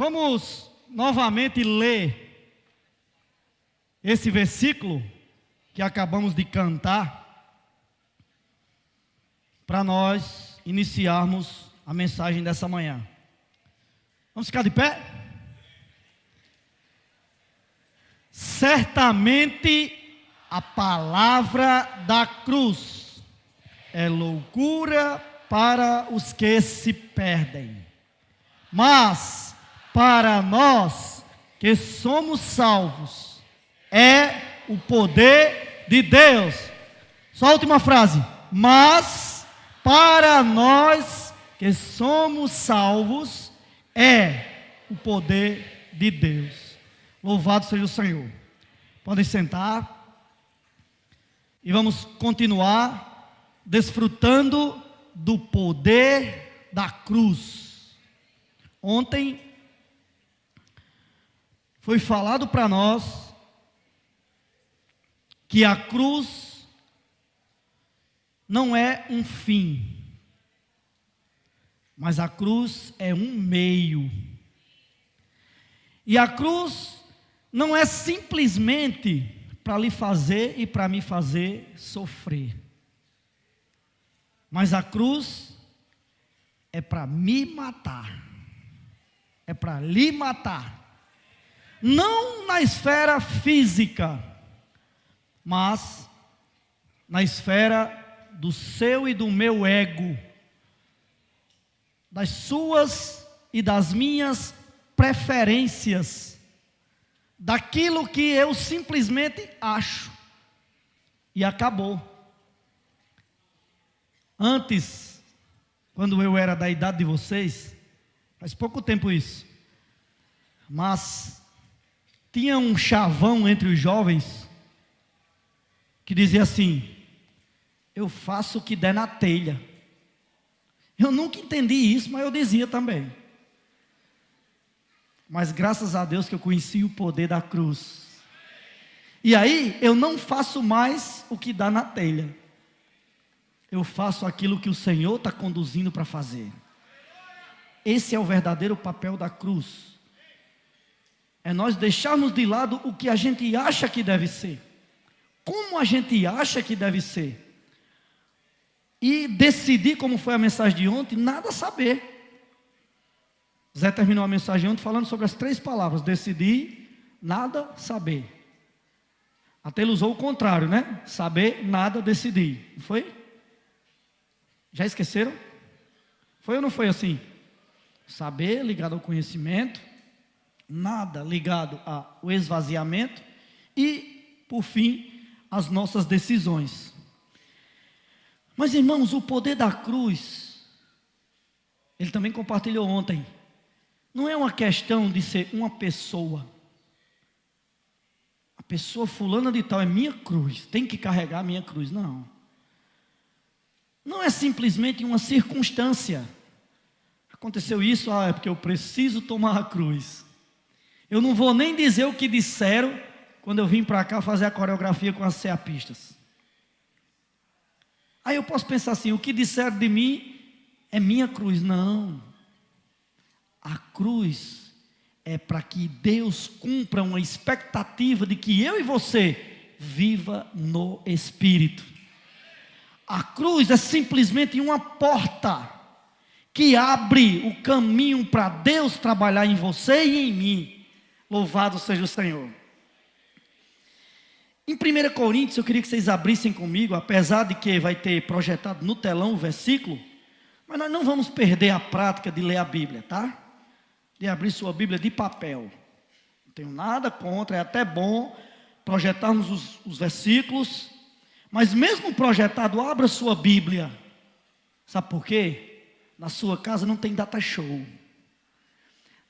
Vamos novamente ler esse versículo que acabamos de cantar, para nós iniciarmos a mensagem dessa manhã. Vamos ficar de pé? Certamente a palavra da cruz é loucura para os que se perdem, mas para nós que somos salvos é o poder de Deus. Só a última frase. Mas para nós que somos salvos é o poder de Deus. Louvado seja o Senhor. Podem sentar e vamos continuar desfrutando do poder da cruz. Ontem foi falado para nós que a cruz não é um fim, mas a cruz é um meio. E a cruz não é simplesmente para lhe fazer e para me fazer sofrer, mas a cruz é para me matar, é para lhe matar. Não na esfera física, mas na esfera do seu e do meu ego, das suas e das minhas preferências, daquilo que eu simplesmente acho, e acabou. Antes, quando eu era da idade de vocês, faz pouco tempo isso, mas tinha um chavão entre os jovens que dizia assim: eu faço o que der na telha. Eu nunca entendi isso, mas eu dizia também. Mas graças a Deus que eu conheci o poder da cruz. E aí eu não faço mais o que dá na telha. Eu faço aquilo que o Senhor está conduzindo para fazer. Esse é o verdadeiro papel da cruz. É nós deixarmos de lado o que a gente acha que deve ser, como a gente acha que deve ser, e decidir, como foi a mensagem de ontem, nada saber. Zé terminou a mensagem ontem falando sobre as 3 palavras: decidir, nada saber. Até ele usou o contrário, né? Saber, nada, decidir. Não foi? Já esqueceram? Foi ou não foi assim? Saber ligado ao conhecimento, nada ligado ao esvaziamento e, por fim, as nossas decisões. Mas, irmãos, o poder da cruz, ele também compartilhou ontem, não é uma questão de ser uma pessoa. A pessoa fulana de tal é minha cruz, tem que carregar a minha cruz. Não. Não é simplesmente uma circunstância. Aconteceu isso, é porque eu preciso tomar a cruz. Eu não vou nem dizer o que disseram quando eu vim para cá fazer a coreografia com as ceapistas. Aí eu posso pensar assim: o que disseram de mim é minha cruz. Não. A cruz é para que Deus cumpra uma expectativa de que eu e você viva no Espírito. A cruz é simplesmente uma porta que abre o caminho para Deus trabalhar em você e em mim. Louvado seja o Senhor. Em 1 Coríntios, eu queria que vocês abrissem comigo, apesar de que vai ter projetado no telão o versículo, mas nós não vamos perder a prática de ler a Bíblia, tá? De abrir sua Bíblia de papel. Não tenho nada contra, é até bom projetarmos os versículos, mas mesmo projetado, abra sua Bíblia. Sabe por quê? Na sua casa não tem data show.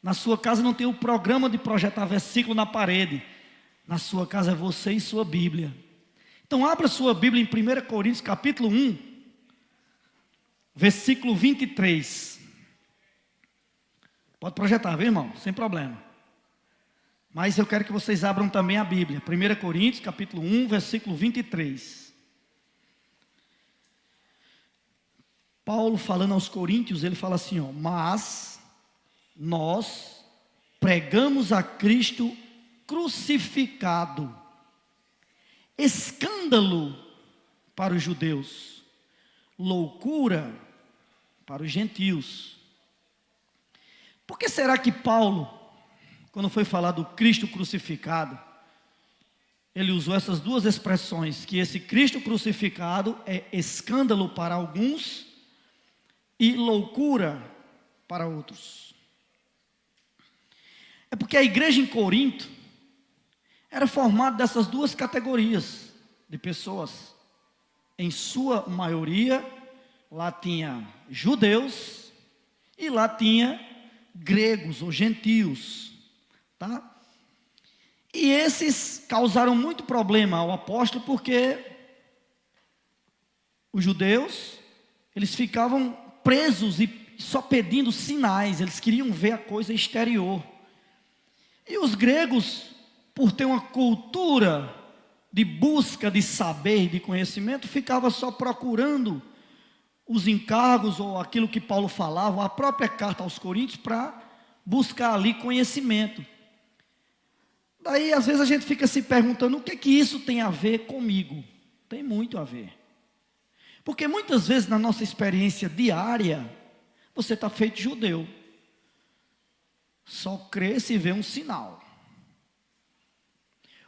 Na sua casa não tem o programa de projetar versículo na parede. Na sua casa é você e sua Bíblia. Então abra sua Bíblia em 1 Coríntios capítulo 1, versículo 23. Pode projetar, viu, irmão? Sem problema. Mas eu quero que vocês abram também a Bíblia. 1 Coríntios capítulo 1, versículo 23. Paulo falando aos coríntios, ele fala assim, ó: mas nós pregamos a Cristo crucificado, escândalo para os judeus, loucura para os gentios. Por que será que Paulo, quando foi falar do Cristo crucificado, ele usou essas duas expressões, que esse Cristo crucificado é escândalo para alguns e loucura para outros? É porque a igreja em Corinto era formada dessas duas categorias de pessoas. Em sua maioria, lá tinha judeus e lá tinha gregos ou gentios, tá? E esses causaram muito problema ao apóstolo, porque os judeus, eles ficavam presos e só pedindo sinais, eles queriam ver a coisa exterior. E os gregos, por ter uma cultura de busca de saber, de conhecimento, ficava só procurando os encargos ou aquilo que Paulo falava, a própria carta aos Coríntios, para buscar ali conhecimento. Daí às vezes a gente fica se perguntando, o que isso tem a ver comigo? Tem muito a ver. Porque muitas vezes na nossa experiência diária, você está feito judeu. Só crê se vê um sinal.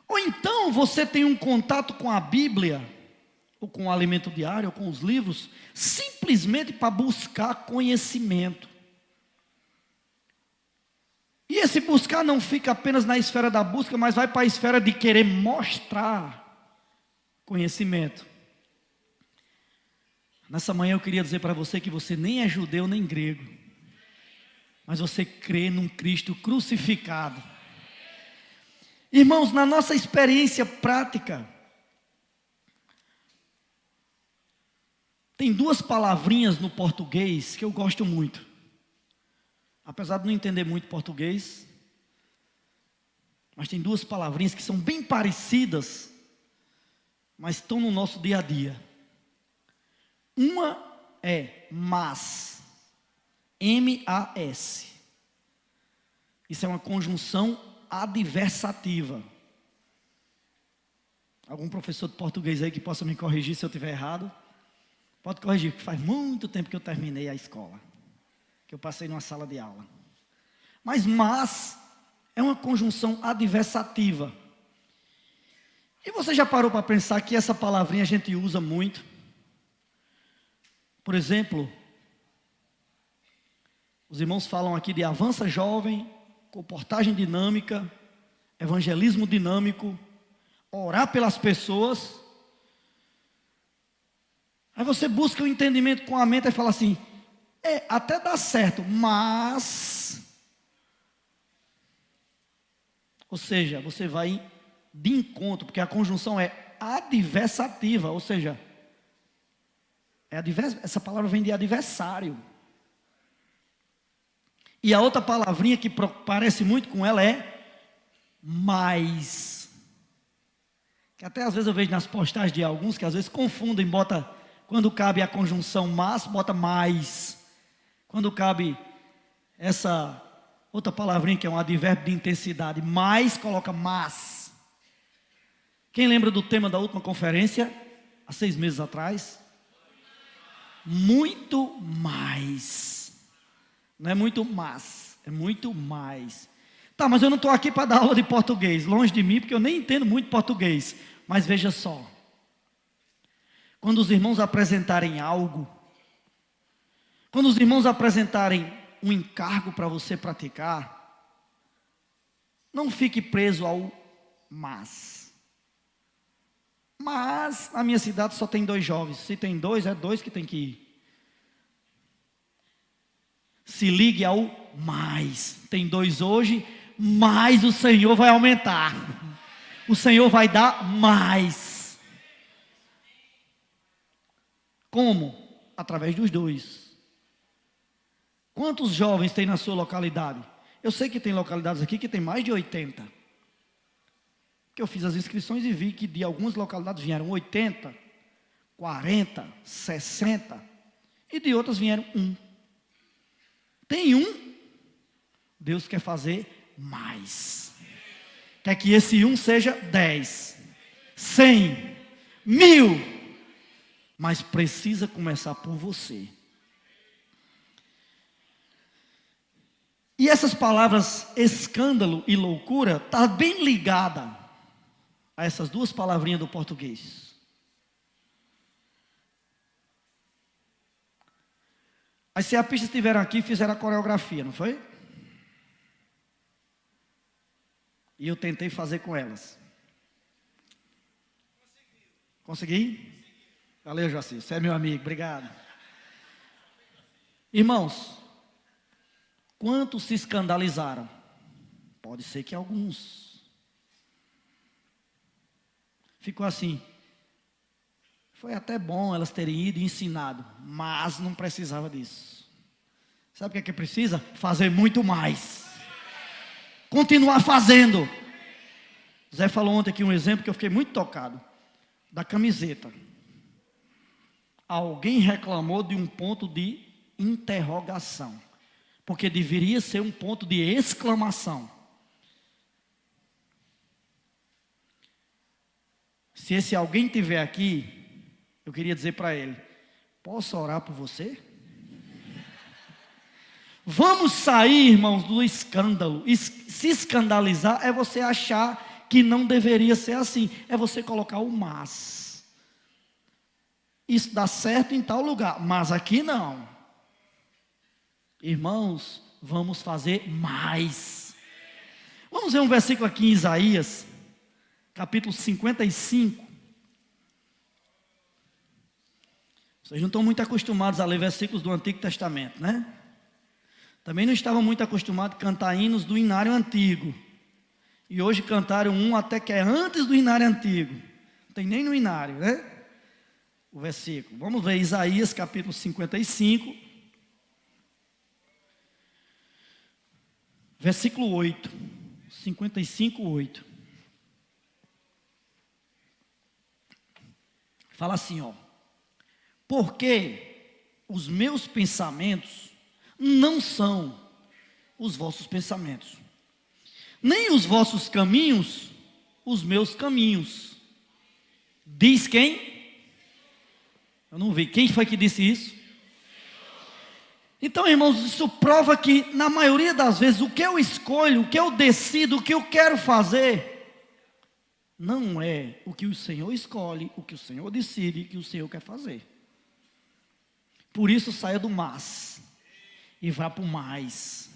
Ou então você tem um contato com a Bíblia, ou com o alimento diário, ou com os livros, simplesmente para buscar conhecimento. E esse buscar não fica apenas na esfera da busca, mas vai para a esfera de querer mostrar conhecimento. Nessa manhã eu queria dizer para você que você nem é judeu nem grego, mas você crê num Cristo crucificado. Irmãos, na nossa experiência prática, tem duas palavrinhas no português que eu gosto muito. Apesar de não entender muito português, mas tem duas palavrinhas que são bem parecidas, mas estão no nosso dia a dia. Uma é mas, M-A-S. Isso é uma conjunção adversativa. Algum professor de português aí que possa me corrigir se eu estiver errado? Pode corrigir, porque faz muito tempo que eu terminei a escola, que eu passei numa sala de aula. Mas é uma conjunção adversativa. E você já parou para pensar que essa palavrinha a gente usa muito? Por exemplo, os irmãos falam aqui de avança jovem, comportagem dinâmica, evangelismo dinâmico, orar pelas pessoas. Aí você busca o entendimento com a mente e fala assim, até dá certo, mas... Ou seja, você vai de encontro, porque a conjunção é adversativa, ou seja, essa palavra vem de adversário. E a outra palavrinha que parece muito com ela é mais. Que até às vezes eu vejo nas postagens de alguns que às vezes confundem, bota, quando cabe a conjunção mas, bota mais. Quando cabe essa outra palavrinha que é um advérbio de intensidade, mais, coloca mas. Quem lembra do tema da última conferência, há 6 meses atrás? Muito mais. Não é muito mas, é muito mais. Tá, mas eu não estou aqui para dar aula de português, longe de mim, porque eu nem entendo muito português. Mas veja só, quando os irmãos apresentarem algo, quando os irmãos apresentarem um encargo para você praticar, não fique preso ao mas. Mas na minha cidade só tem 2 jovens, se tem 2, é 2 que tem que ir. Se ligue ao mais. Tem 2 hoje, mas o Senhor vai aumentar. O Senhor vai dar mais. Como? Através dos 2. Quantos jovens tem na sua localidade? Eu sei que tem localidades aqui que tem mais de 80. Porque eu fiz as inscrições e vi que de algumas localidades vieram 80, 40, 60. E de outras vieram 1. Tem 1, Deus quer fazer mais. Quer que esse 1 seja 10, 100, 1000. Mas precisa começar por você. E essas palavras escândalo e loucura está bem ligada a essas duas palavrinhas do português. As ceapistas estiveram aqui e fizeram a coreografia, não foi? E eu tentei fazer com elas. Consegui? Valeu, Joacir. Você é meu amigo, obrigado. Irmãos, quantos se escandalizaram? Pode ser que alguns. Ficou assim. Foi até bom elas terem ido e ensinado, mas não precisava disso. Sabe o que é que precisa? Fazer muito mais. Continuar fazendo. Zé falou ontem aqui um exemplo que eu fiquei muito tocado. Da camiseta. Alguém reclamou de um ponto de interrogação. Porque deveria ser um ponto de exclamação. Se esse alguém estiver aqui, eu queria dizer para ele: posso orar por você? Vamos sair, irmãos, do escândalo. Se escandalizar é você achar que não deveria ser assim. É você colocar o mas. Isso dá certo em tal lugar, mas aqui não. Irmãos, vamos fazer mais. Vamos ver um versículo aqui em Isaías, capítulo 55. Vocês não estão muito acostumados a ler versículos do Antigo Testamento, né? Também não estavam muito acostumados a cantar hinos do Inário Antigo. E hoje cantaram um até que é antes do Inário Antigo. Não tem nem no Inário, né? O versículo. Vamos ver Isaías capítulo 55. Versículo 8. 55, 8. Fala assim, ó. Porque os meus pensamentos não são os vossos pensamentos, nem os vossos caminhos, os meus caminhos. Diz quem? Eu não vi. Quem foi que disse isso? Então, irmãos, isso prova que, na maioria das vezes, o que eu escolho, o que eu decido, o que eu quero fazer, não é o que o Senhor escolhe, o que o Senhor decide, o que o Senhor quer fazer. Por isso, saia do mas e vá para o mais.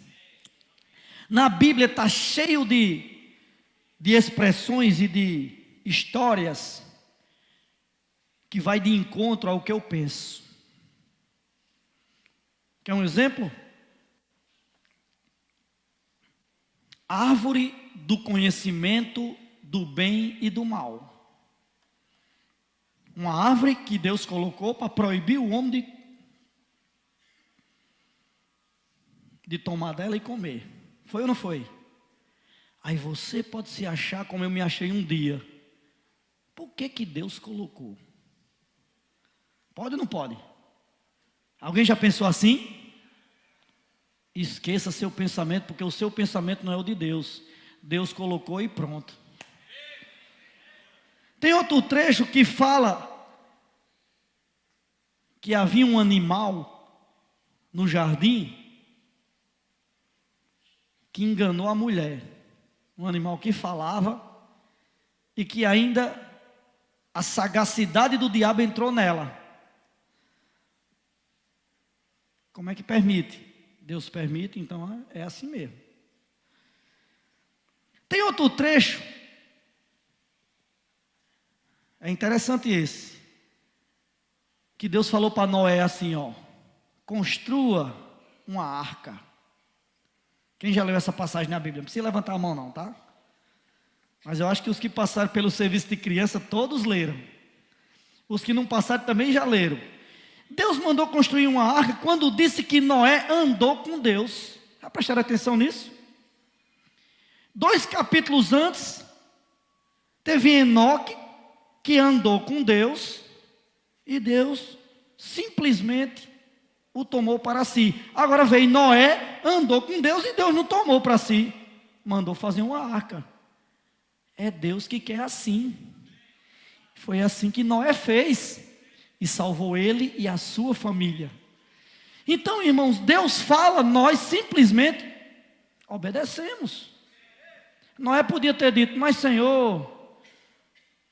Na Bíblia está cheio de expressões e de histórias que vai de encontro ao que eu penso. Quer um exemplo? Árvore do conhecimento do bem e do mal. Uma árvore que Deus colocou para proibir o homem de tomar dela e comer. Foi ou não foi? Aí você pode se achar como eu me achei um dia. Por que Deus colocou? Pode ou não pode? Alguém já pensou assim? Esqueça seu pensamento, porque o seu pensamento não é o de Deus. Deus colocou e pronto. Tem outro trecho que fala que havia um animal no jardim que enganou a mulher. Um animal que falava e que ainda a sagacidade do diabo entrou nela. Como é que permite? Deus permite, então é assim mesmo. Tem outro trecho, é interessante esse, que Deus falou para Noé assim, ó: construa uma arca. Quem já leu essa passagem na Bíblia? Não precisa levantar a mão não, tá? Mas eu acho que os que passaram pelo serviço de criança, todos leram. Os que não passaram também já leram. Deus mandou construir uma arca quando disse que Noé andou com Deus. Já prestaram atenção nisso? 2 capítulos antes, teve Enoque, que andou com Deus, e Deus simplesmente o tomou para si. Agora veio Noé, andou com Deus, e Deus não tomou para si. mandou fazer uma arca. É Deus que quer assim. Foi assim que Noé fez e salvou ele e a sua família. Então, irmãos, Deus fala, nós simplesmente obedecemos. Noé podia ter dito: mas Senhor,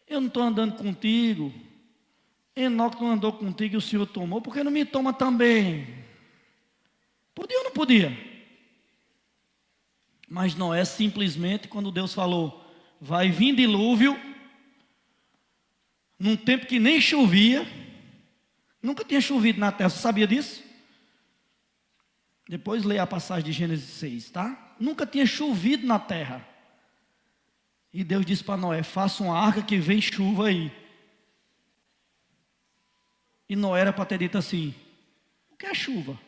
eu não estou andando contigo, Enoque não andou contigo e o Senhor tomou, por que não me toma também? Podia ou não podia? Mas Noé simplesmente, quando Deus falou: vai vir dilúvio, num tempo que nem chovia, nunca tinha chovido na terra, você sabia disso? Depois leia a passagem de Gênesis 6, tá? Nunca tinha chovido na terra. E Deus disse para Noé: faça uma arca que vem chuva aí. E Noé era para ter dito assim: o que é chuva?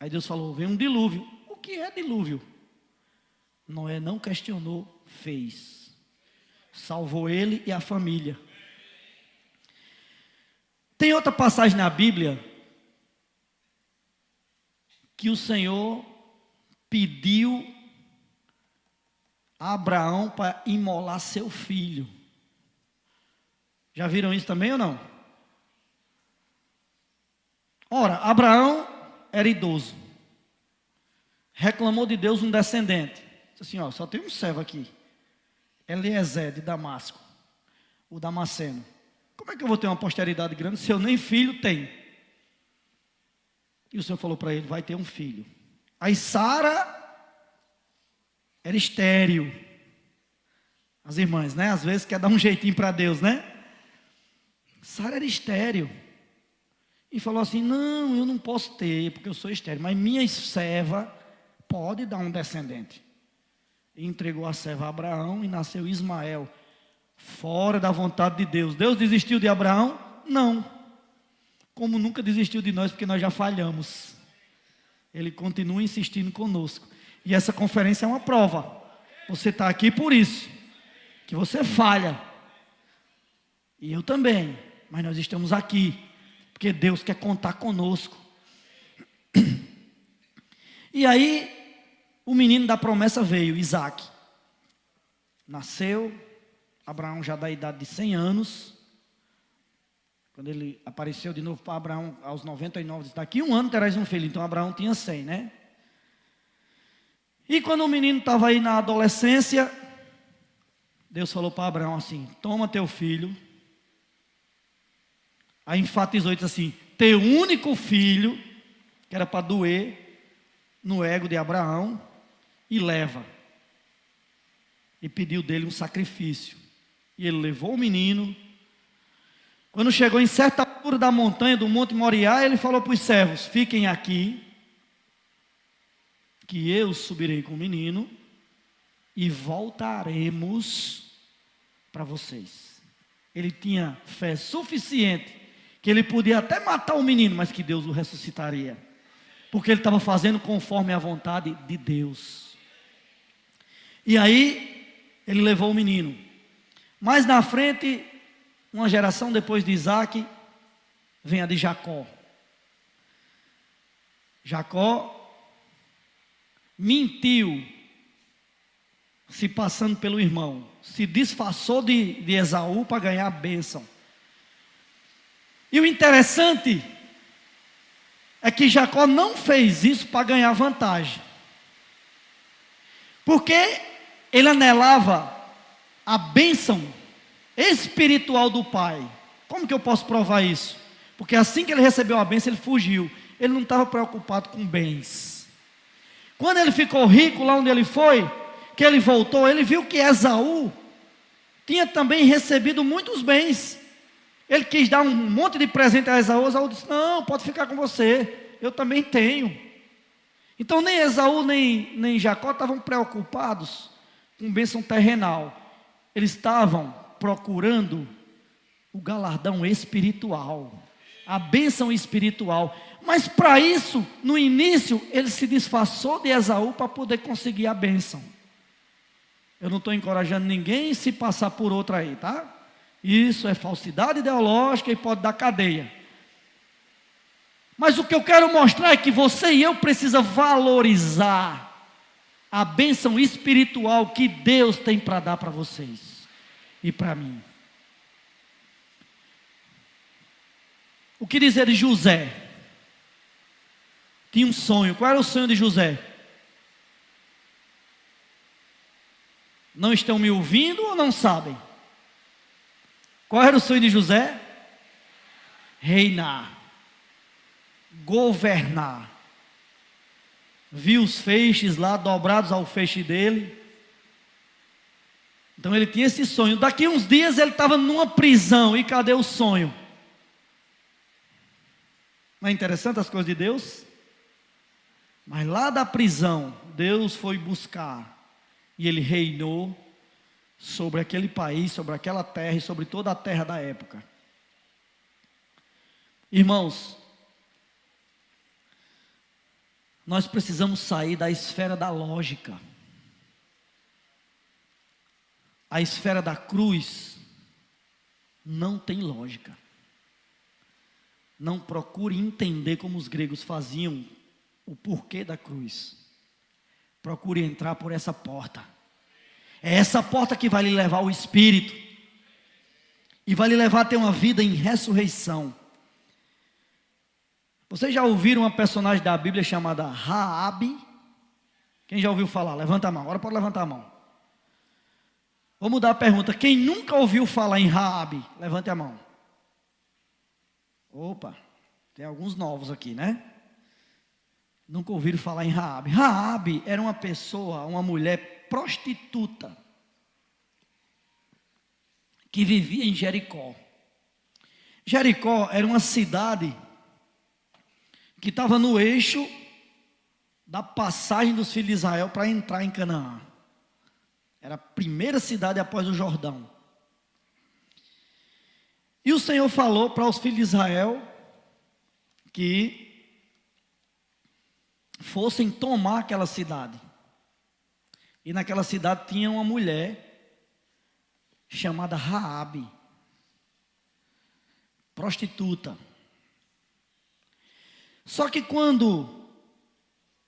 Aí Deus falou: vem um dilúvio. O que é dilúvio? Noé não questionou, fez. Salvou ele e a família. Tem outra passagem na Bíblia que o Senhor pediu a Abraão para imolar seu filho. Já viram isso também ou não? Ora, Abraão era idoso, reclamou de Deus um descendente. Disse assim: ó, só tem um servo aqui, Eliezer de Damasco, o Damasceno. Como é que eu vou ter uma posteridade grande se eu nem filho tenho? E o Senhor falou para ele: vai ter um filho. Aí Sara era estéril. As irmãs, né? Às vezes quer dar um jeitinho para Deus, né? Sara era estéril. E falou assim: não, eu não posso ter, porque eu sou estéril, mas minha serva pode dar um descendente. E entregou a serva a Abraão e nasceu Ismael, fora da vontade de Deus. Deus desistiu de Abraão? Não. Como nunca desistiu de nós, porque nós já falhamos. Ele continua insistindo conosco. E essa conferência é uma prova. Você está aqui por isso, que você falha. E eu também. Mas nós estamos aqui porque Deus quer contar conosco. E aí, o menino da promessa veio, Isaac. Nasceu, Abraão já da idade de 100 anos. Quando ele apareceu de novo para Abraão, aos 99, disse: daqui um ano terás um filho. Então Abraão tinha 100, né? E quando o menino estava aí na adolescência, Deus falou para Abraão assim: toma teu filho. Aí enfatizou e disse assim: teu único filho, que era para doer no ego de Abraão, e leva. E pediu dele um sacrifício. E ele levou o menino. Quando chegou em certa altura da montanha, do Monte Moriá, ele falou para os servos: fiquem aqui, que eu subirei com o menino e voltaremos para vocês. Ele tinha fé suficiente que ele podia até matar o menino, mas que Deus o ressuscitaria, porque ele estava fazendo conforme a vontade de Deus. E aí ele levou o menino. Mais na frente, uma geração depois de Isaac, vem a de Jacó. Jacó mentiu, se passando pelo irmão, se disfarçou de Esaú para ganhar a bênção. E o interessante é que Jacó não fez isso para ganhar vantagem, porque ele anelava a bênção espiritual do pai. Como que eu posso provar isso? Porque assim que ele recebeu a bênção, ele fugiu. Ele não estava preocupado com bens. Quando ele ficou rico lá onde ele foi, que ele voltou, ele viu que Esaú tinha também recebido muitos bens. Ele quis dar um monte de presente a Esaú. Esaú disse: não, pode ficar com você, eu também tenho. Então nem Esaú nem Jacó estavam preocupados com bênção terrenal. Eles estavam procurando o galardão espiritual, a bênção espiritual. Mas para isso, no início, ele se disfarçou de Esaú para poder conseguir a bênção. Eu não estou encorajando ninguém a se passar por outra aí, tá? Isso é falsidade ideológica e pode dar cadeia. Mas o que eu quero mostrar é que você e eu precisamos valorizar a bênção espiritual que Deus tem para dar para vocês e para mim. O que dizer de José? Tinha um sonho. Qual era o sonho de José? Não estão me ouvindo ou não sabem? Qual era o sonho de José? Reinar, governar. Viu os feixes lá dobrados ao feixe dele. Então ele tinha esse sonho. Daqui a uns dias ele estava numa prisão. E cadê o sonho? Não é interessante as coisas de Deus? Mas lá da prisão, Deus foi buscar. E ele reinou sobre aquele país, sobre aquela terra e sobre toda a terra da época. Irmãos, nós precisamos sair da esfera da lógica. A esfera da cruz não tem lógica. Não procure entender como os gregos faziam o porquê da cruz. Procure entrar por essa porta. É essa porta que vai lhe levar ao Espírito. E vai lhe levar a ter uma vida em ressurreição. Vocês já ouviram uma personagem da Bíblia chamada Raabe? Quem já ouviu falar? Levanta a mão. Agora pode levantar a mão. Vou mudar a pergunta. Quem nunca ouviu falar em Raabe? Levante a mão. Opa, tem alguns novos aqui, né? Nunca ouviram falar em Raabe. Raabe era uma pessoa, uma mulher prostituta que vivia em Jericó. Jericó era uma cidade que estava no eixo da passagem dos filhos de Israel para entrar em Canaã. Era a primeira cidade após o Jordão. E o Senhor falou para os filhos de Israel que fossem tomar aquela cidade. E naquela cidade tinha uma mulher chamada Raabe, prostituta. Só que quando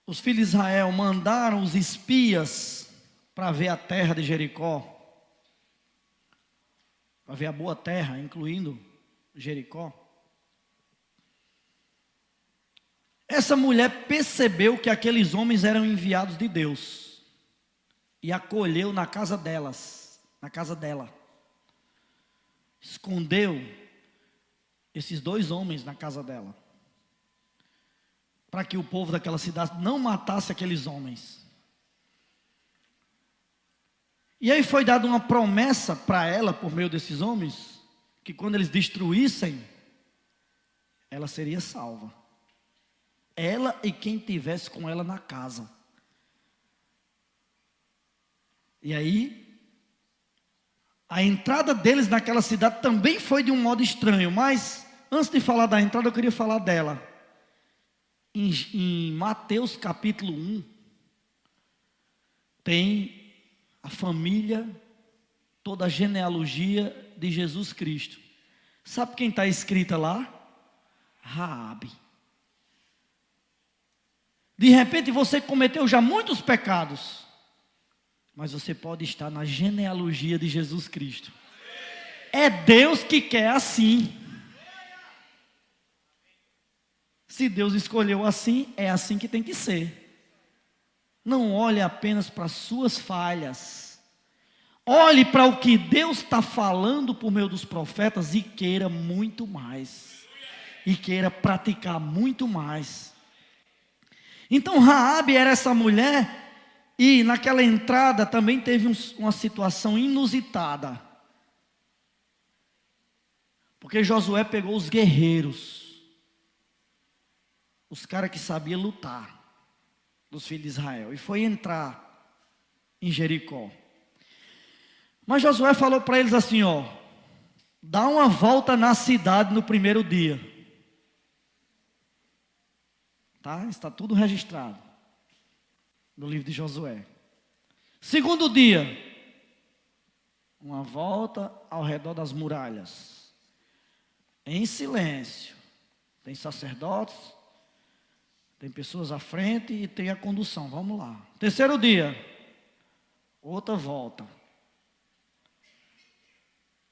os filhos de Israel mandaram os espias para ver a terra de Jericó, para ver a boa terra, incluindo Jericó, essa mulher percebeu que aqueles homens eram enviados de Deus e acolheu na casa delas, na casa dela. Escondeu esses 2 homens na casa dela, para que o povo daquela cidade não matasse aqueles homens. E aí foi dada uma promessa para ela, por meio desses homens, que quando eles destruíssem, ela seria salva. Ela e quem tivesse com ela na casa. E aí, a entrada deles naquela cidade também foi de um modo estranho. Mas, antes de falar da entrada, eu queria falar dela. Em Mateus capítulo 1, tem a família, toda a genealogia de Jesus Cristo. Sabe quem está escrita lá? Raabe. De repente você cometeu já muitos pecados, mas você pode estar na genealogia de Jesus Cristo. É Deus que quer assim. Se Deus escolheu assim, é assim que tem que ser. Não olhe apenas para as suas falhas. Olhe para o que Deus está falando por meio dos profetas e queira muito mais. E queira praticar muito mais. Então Raabe era essa mulher e naquela entrada também teve uma situação inusitada. Porque Josué pegou os guerreiros, os caras que sabiam lutar, dos filhos de Israel, e foi entrar em Jericó. Mas Josué falou para eles assim, ó: dá uma volta na cidade no primeiro dia. Tá? Está tudo registrado no livro de Josué. Segundo dia, uma volta ao redor das muralhas, em silêncio. Tem sacerdotes, Tem pessoas à frente e tem a condução. Vamos lá. Terceiro dia, outra volta.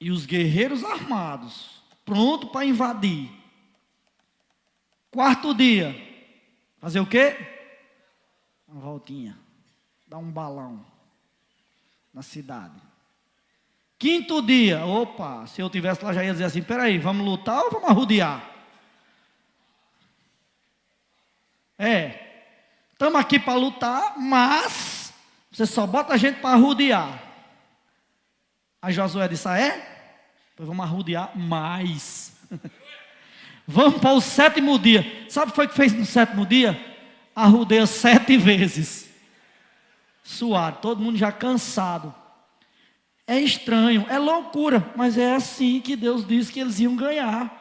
E os guerreiros armados, pronto para invadir. Quarto dia, fazer o quê? Uma voltinha, dar um balão na cidade. Quinto dia, opa, se eu tivesse lá já ia dizer assim, peraí, vamos lutar ou vamos arrodear? Estamos aqui para lutar, mas você só bota a gente para arrodear. Aí Josué disse, Pois vamos arrodear mais. Vamos para o sétimo dia. Sabe o que foi que fez no sétimo dia? Arrodeia 7 vezes. Suado, todo mundo já cansado. É estranho, é loucura, mas é assim que Deus disse que eles iam ganhar.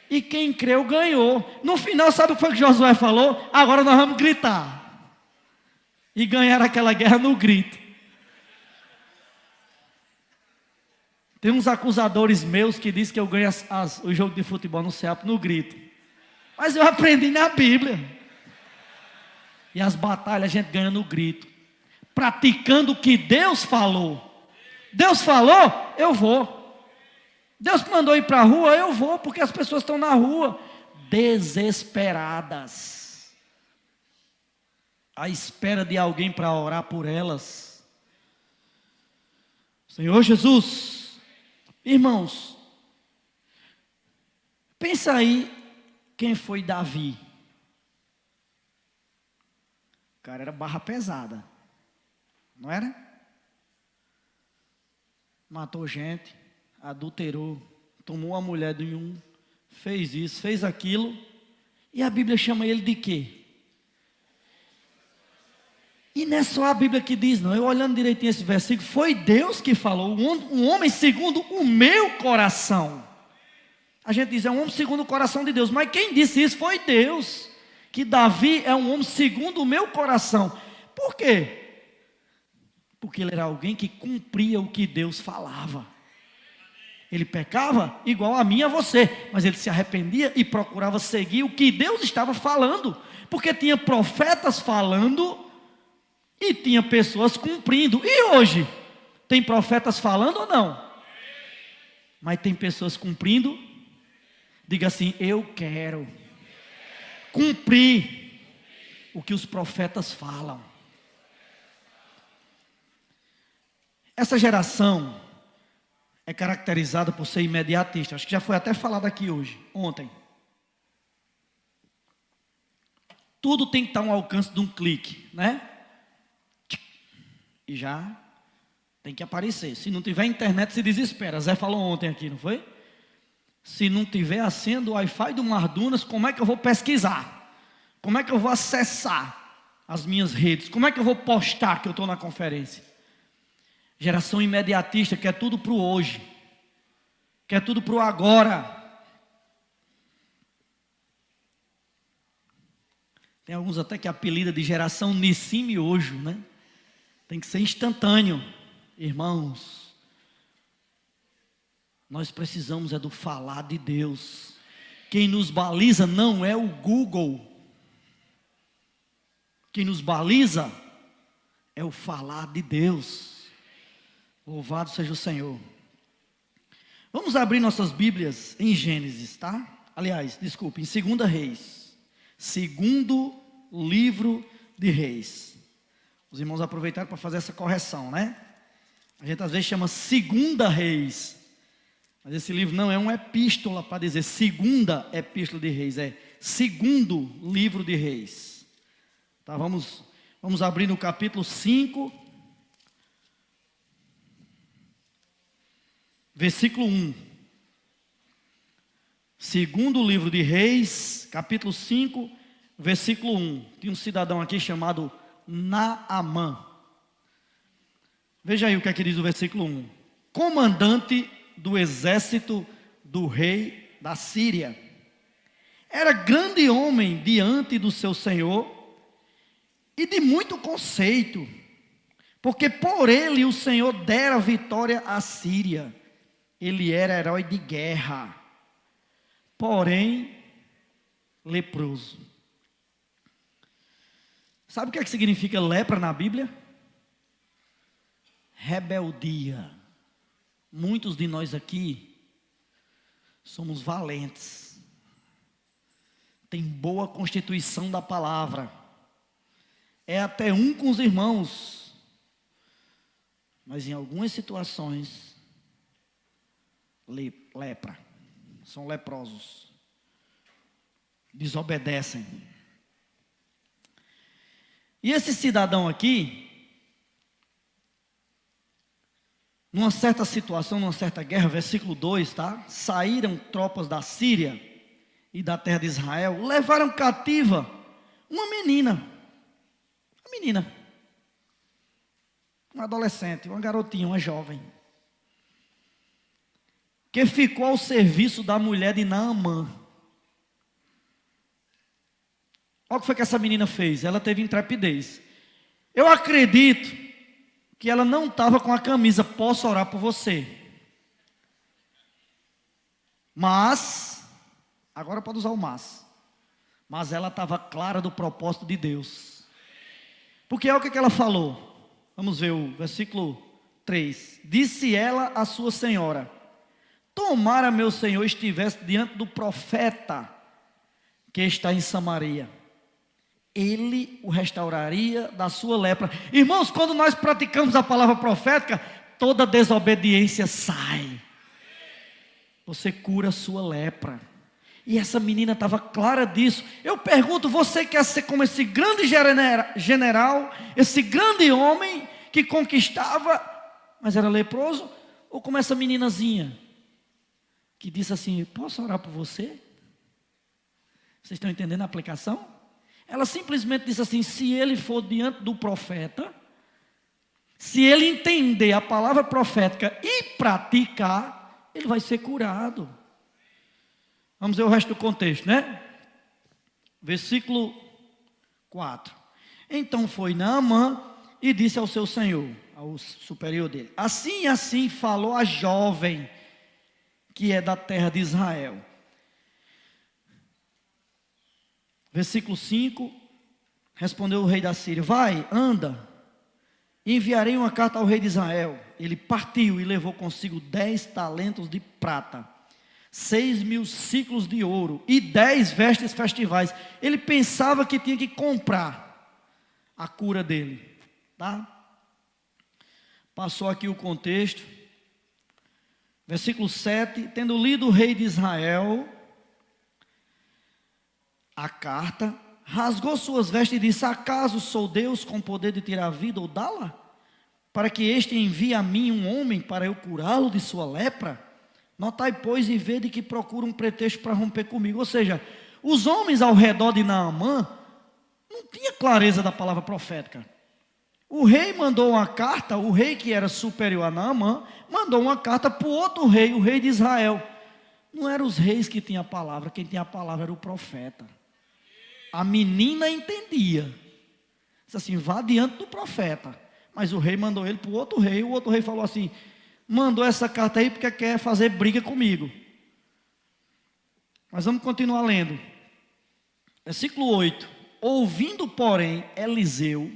E quem creu, ganhou. No final, sabe o que foi que Josué falou? Agora nós vamos gritar. E ganhar aquela guerra no grito. Tem uns acusadores meus que dizem que eu ganho o jogo de futebol no CEAP no grito. Mas eu aprendi na Bíblia. E as batalhas a gente ganha no grito. Praticando o que Deus falou. Deus falou, eu vou. Deus mandou ir para a rua, eu vou, porque as pessoas estão na rua, desesperadas, à espera de alguém para orar por elas. Senhor Jesus, irmãos, pensa aí, quem foi Davi? O cara era barra pesada, não era? Matou gente, adulterou, tomou a mulher de um, fez isso, fez aquilo, e a Bíblia chama ele de quê? E não é só a Bíblia que diz, não. Eu olhando direitinho esse versículo, foi Deus que falou, um homem segundo o meu coração. A gente diz, é um homem segundo o coração de Deus, mas quem disse isso foi Deus, que Davi é um homem segundo o meu coração. Por quê? Porque ele era alguém que cumpria o que Deus falava. Ele pecava igual a mim e a você, mas ele se arrependia e procurava seguir o que Deus estava falando, porque tinha profetas falando e tinha pessoas cumprindo. E hoje, tem profetas falando ou não? Mas tem pessoas cumprindo? Diga assim, eu quero cumprir o que os profetas falam. Essa geração é caracterizada por ser imediatista. Acho que já foi até falado aqui hoje, ontem. Tudo tem que estar ao alcance de um clique, né? E já tem que aparecer. Se não tiver internet, se desespera. Zé falou ontem aqui, não foi? Se não tiver a senha do Wi-Fi do Mardunas, como é que eu vou pesquisar? Como é que eu vou acessar as minhas redes? Como é que eu vou postar que eu estou na conferência? Geração imediatista, quer tudo para o hoje, quer tudo para o agora. Tem alguns até que apelida de geração Nissim e Ojo, né? Tem que ser instantâneo. Irmãos, nós precisamos é do falar de Deus. Quem nos baliza não é o Google. Quem nos baliza é o falar de Deus. Louvado seja o Senhor. Vamos abrir nossas Bíblias em Gênesis, tá? Aliás, desculpe, em 2 Reis. Segundo livro de Reis. Os irmãos aproveitaram para fazer essa correção, né? A gente às vezes chama 2 Reis. Mas esse livro não é uma epístola para dizer segunda epístola de Reis. É segundo livro de Reis. Tá, vamos abrir no capítulo 5. Versículo 1. Segundo livro de Reis, capítulo 5, versículo 1. Tem um cidadão aqui chamado Naamã. Veja aí o que é que diz o versículo 1. Comandante do exército do rei da Síria. Era grande homem diante do seu senhor e de muito conceito, porque por ele o Senhor dera vitória à Síria. Ele era herói de guerra, porém leproso. Sabe o que é que significa lepra na Bíblia? Rebeldia. Muitos de nós aqui somos valentes, tem boa constituição da palavra, é até um com os irmãos, mas em algumas situações, lepra, são leprosos, desobedecem. E esse cidadão aqui, numa certa situação, numa certa guerra, versículo 2, tá? Saíram tropas da Síria e da terra de Israel, levaram cativa uma menina, uma adolescente, uma garotinha, uma jovem, que ficou ao serviço da mulher de Naamã. Olha o que foi que essa menina fez, ela teve intrepidez. Eu acredito que ela não estava com a camisa, posso orar por você. Mas, agora pode usar o mas ela estava clara do propósito de Deus. Porque olha o que ela falou. Vamos ver o versículo 3. Disse ela à sua senhora: tomara meu senhor estivesse diante do profeta que está em Samaria, ele o restauraria da sua lepra. Irmãos, quando nós praticamos a palavra profética, toda desobediência sai. Você cura a sua lepra. E essa menina estava clara disso. Eu pergunto, você quer ser como esse grande general, esse grande homem que conquistava, mas era leproso? Ou como essa meninazinha, que disse assim: posso orar por você? Vocês estão entendendo a aplicação? Ela simplesmente disse assim: se ele for diante do profeta, se ele entender a palavra profética e praticar, ele vai ser curado. Vamos ver o resto do contexto, né? Versículo 4. Então foi Naamã e disse ao seu senhor, ao superior dele: assim e assim falou a jovem que é da terra de Israel. Versículo 5, respondeu o rei da Síria: vai, anda, enviarei uma carta ao rei de Israel. Ele partiu e levou consigo 10 talentos de prata, 6.000 ciclos de ouro e 10 vestes festivais. Ele pensava que tinha que comprar a cura dele, tá? Passou aqui o contexto. Versículo 7, tendo lido o rei de Israel a carta, rasgou suas vestes e disse: acaso sou Deus com poder de tirar a vida ou dá-la? Para que este envie a mim um homem para eu curá-lo de sua lepra? Notai, pois, e vede que procura um pretexto para romper comigo. Ou seja, os homens ao redor de Naamã não tinham clareza da palavra profética. O rei mandou uma carta, o rei que era superior a Naamã, mandou uma carta para o outro rei, o rei de Israel. Não eram os reis que tinham a palavra, quem tinha a palavra era o profeta. A menina entendia, disse assim: vá diante do profeta. Mas o rei mandou ele para o outro rei falou assim: mandou essa carta aí porque quer fazer briga comigo. Mas vamos continuar lendo. Versículo 8. Ouvindo, porém, Eliseu,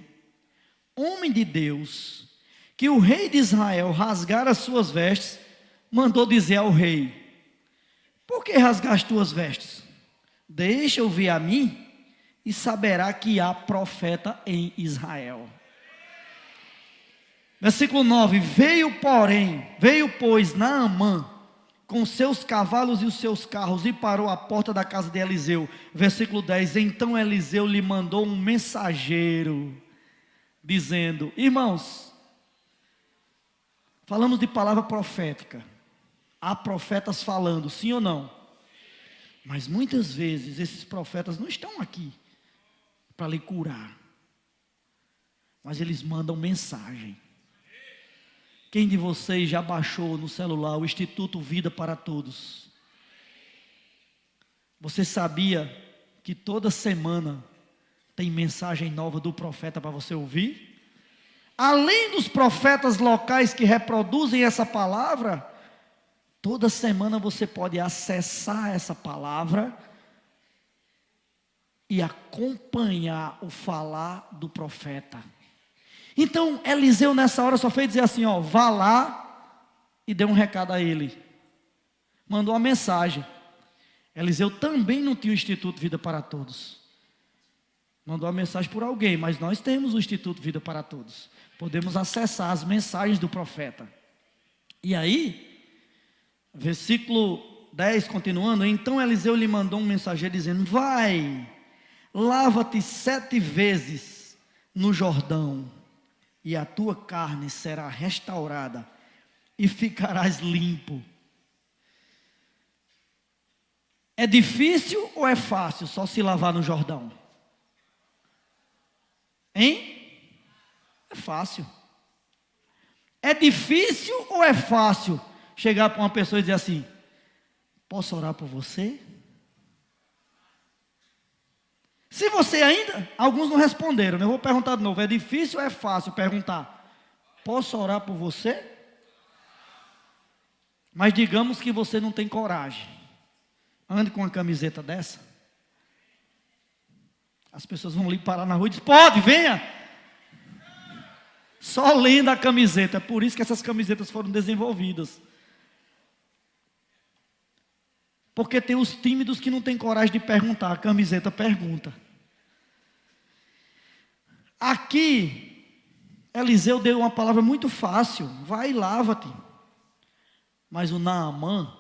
homem de Deus, que o rei de Israel rasgara as suas vestes, mandou dizer ao rei: por que rasgaste tuas vestes? Deixa eu ver a mim, e saberá que há profeta em Israel. Versículo 9. Veio, pois, Naamã com seus cavalos e os seus carros e parou à porta da casa de Eliseu. Versículo 10. Então Eliseu lhe mandou um mensageiro, dizendo: irmãos, falamos de palavra profética, há profetas falando, sim ou não? Mas muitas vezes esses profetas não estão aqui para lhe curar, mas eles mandam mensagem. Quem de vocês já baixou no celular o Instituto Vida para Todos? Você sabia que toda semana tem mensagem nova do profeta para você ouvir? Além dos profetas locais que reproduzem essa palavra, toda semana você pode acessar essa palavra e acompanhar o falar do profeta. Então Eliseu nessa hora só fez dizer assim, ó, vá lá e dê um recado a ele. Mandou uma mensagem. Eliseu também não tinha o Instituto Vida para Todos. Mandou a mensagem por alguém, mas nós temos o Instituto Vida para Todos. Podemos acessar as mensagens do profeta. E aí, versículo 10, continuando, então Eliseu lhe mandou um mensageiro dizendo, vai, lava-te 7 vezes no Jordão, e a tua carne será restaurada, e ficarás limpo. É difícil ou é fácil só se lavar no Jordão? Hein? É fácil. É difícil ou é fácil chegar para uma pessoa e dizer assim, posso orar por você? Se você ainda, alguns não responderam, né? Eu vou perguntar de novo, é difícil ou é fácil perguntar, posso orar por você? Mas digamos que você não tem coragem, ande com uma camiseta dessa, as pessoas vão lhe parar na rua e dizem, pode, venha, só lendo a camiseta, é por isso que essas camisetas foram desenvolvidas, porque tem os tímidos que não têm coragem de perguntar, a camiseta pergunta. Aqui, Eliseu deu uma palavra muito fácil, vai e lava-te. Mas o Naamã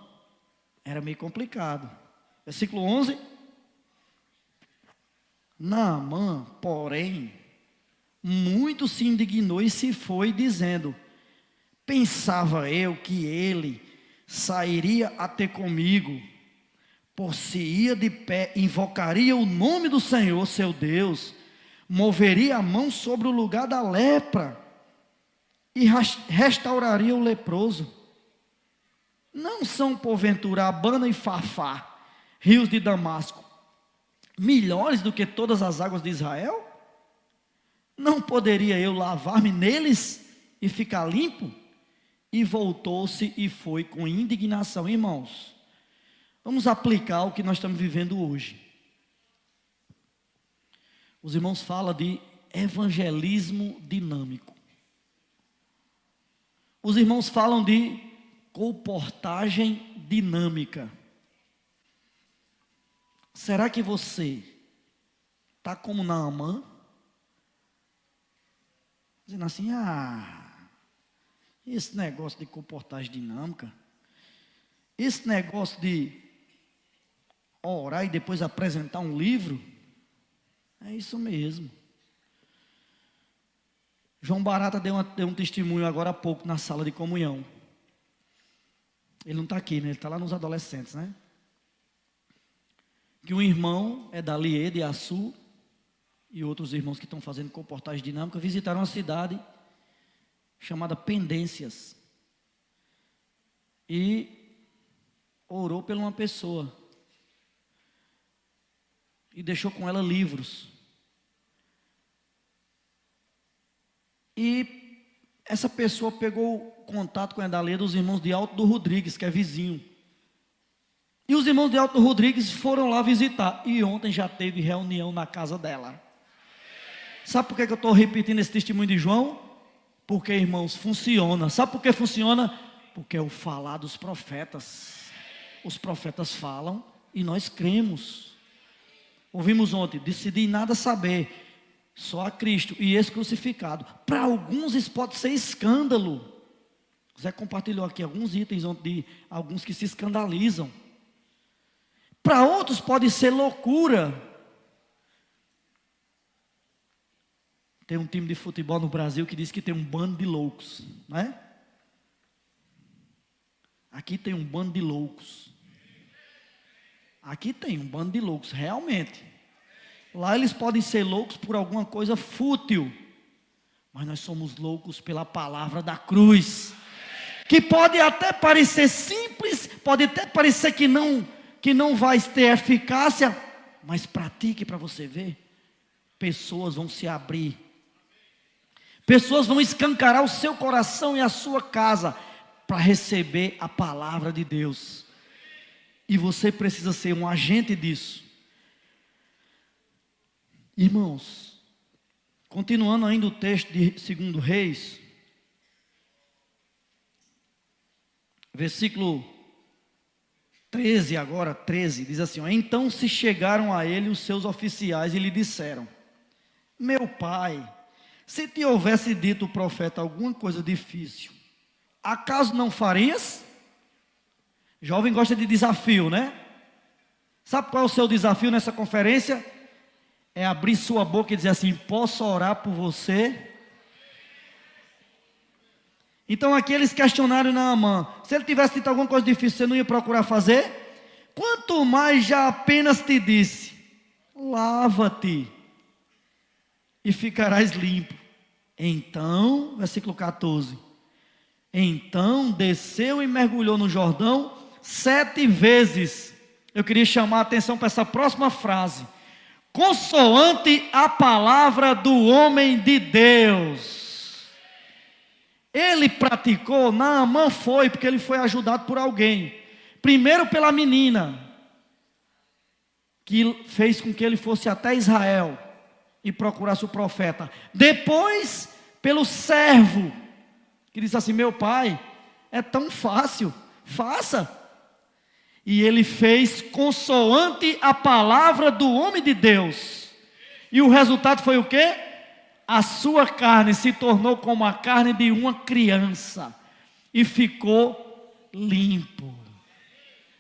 era meio complicado. Versículo 11. Naamã, porém, muito se indignou e se foi, dizendo, pensava eu que ele sairia a ter comigo, por se ia de pé, invocaria o nome do Senhor, seu Deus, moveria a mão sobre o lugar da lepra, e restauraria o leproso. Não são porventura Abana e Fafá, rios de Damasco, melhores do que todas as águas de Israel? Não poderia eu lavar-me neles e ficar limpo? E voltou-se e foi com indignação. Irmãos, vamos aplicar o que nós estamos vivendo hoje. Os irmãos falam de evangelismo dinâmico. Os irmãos falam de comportagem dinâmica. Será que você está como Naamã? Dizendo assim, esse negócio de comportagem dinâmica, esse negócio de orar e depois apresentar um livro, é isso mesmo. João Barata deu um testemunho agora há pouco na sala de comunhão. Ele não está aqui, né? Ele está lá nos adolescentes, né? Que um irmão é da Liê, de Açu, e outros irmãos que estão fazendo comportagem dinâmica, visitaram uma cidade chamada Pendências. E orou por uma pessoa. E deixou com ela livros. E essa pessoa pegou contato com a Edalia dos irmãos de Alto do Rodrigues, que é vizinho. E os irmãos de Alto do Rodrigues foram lá visitar. E ontem já teve reunião na casa dela. Sabe por que eu estou repetindo esse testemunho de João? Porque, irmãos, funciona. Sabe por que funciona? Porque é o falar dos profetas. Os profetas falam e nós cremos. Ouvimos ontem, decidi nada saber, só a Cristo e esse crucificado. Para alguns isso pode ser escândalo. Zé compartilhou aqui alguns itens de alguns que se escandalizam. Para outros pode ser loucura. Tem um time de futebol no Brasil que diz que tem um bando de loucos, não é? Aqui tem um bando de loucos. Aqui tem um bando de loucos, realmente. Lá eles podem ser loucos por alguma coisa fútil, mas nós somos loucos pela palavra da cruz, que pode até parecer simples, pode até parecer que não vai ter eficácia, mas pratique para você ver. Pessoas vão se abrir, pessoas vão escancarar o seu coração e a sua casa para receber a palavra de Deus. E você precisa ser um agente disso. Irmãos, continuando ainda o texto de 2 Reis, versículo 13 agora, 13, diz assim: então se chegaram a ele os seus oficiais e lhe disseram: meu pai, se te houvesse dito o profeta alguma coisa difícil, acaso não farias? Jovem gosta de desafio, né? Sabe qual é o seu desafio nessa conferência? É abrir sua boca e dizer assim: posso orar por você? Então aqui eles questionaram Naamã: se ele tivesse dito alguma coisa difícil, você não ia procurar fazer? Quanto mais já apenas te disse: lava-te e ficarás limpo. Então, versículo 14: então desceu e mergulhou no Jordão 7 vezes. Eu queria chamar a atenção para essa próxima frase: consoante a palavra do homem de Deus. Ele praticou, Naamã foi, porque ele foi ajudado por alguém. Primeiro pela menina, que fez com que ele fosse até Israel e procurasse o profeta. Depois, pelo servo, que disse assim: meu pai, é tão fácil, faça. E ele fez consoante a palavra do homem de Deus. E o resultado foi o quê? A sua carne se tornou como a carne de uma criança e ficou limpo.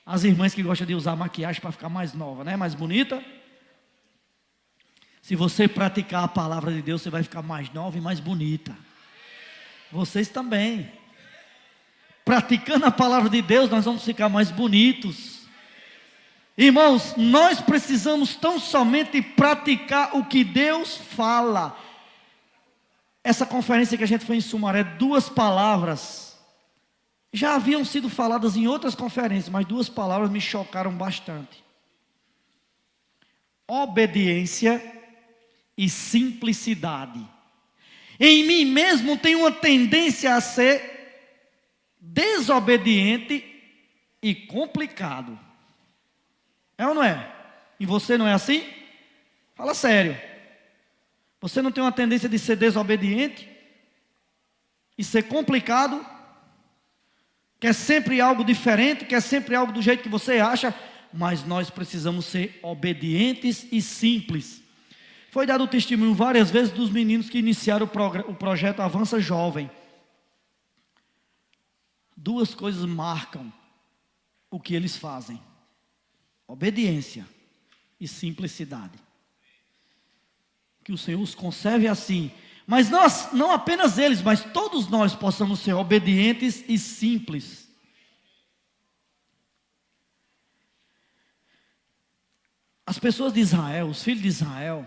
As irmãs que gostam de usar maquiagem para ficar mais nova, né? Mais bonita. Se você praticar a palavra de Deus, você vai ficar mais nova e mais bonita. Vocês também. Praticando a palavra de Deus, nós vamos ficar mais bonitos. Irmãos, nós precisamos tão somente praticar o que Deus fala. Essa conferência que a gente foi em Sumaré, 2 palavras já haviam sido faladas em outras conferências, mas 2 palavras me chocaram bastante: obediência e simplicidade. Em mim mesmo tenho uma tendência a ser desobediente e complicado. É ou não é? E você não é assim? Fala sério. Você não tem uma tendência de ser desobediente e ser complicado? Quer sempre algo diferente, quer sempre algo do jeito que você acha, mas nós precisamos ser obedientes e simples. Foi dado o testemunho várias vezes dos meninos que iniciaram o projeto Avança Jovem. 2 coisas marcam o que eles fazem: obediência e simplicidade. Que o Senhor os conserve assim. Mas nós, não apenas eles, mas todos nós possamos ser obedientes e simples. As pessoas de Israel, os filhos de Israel,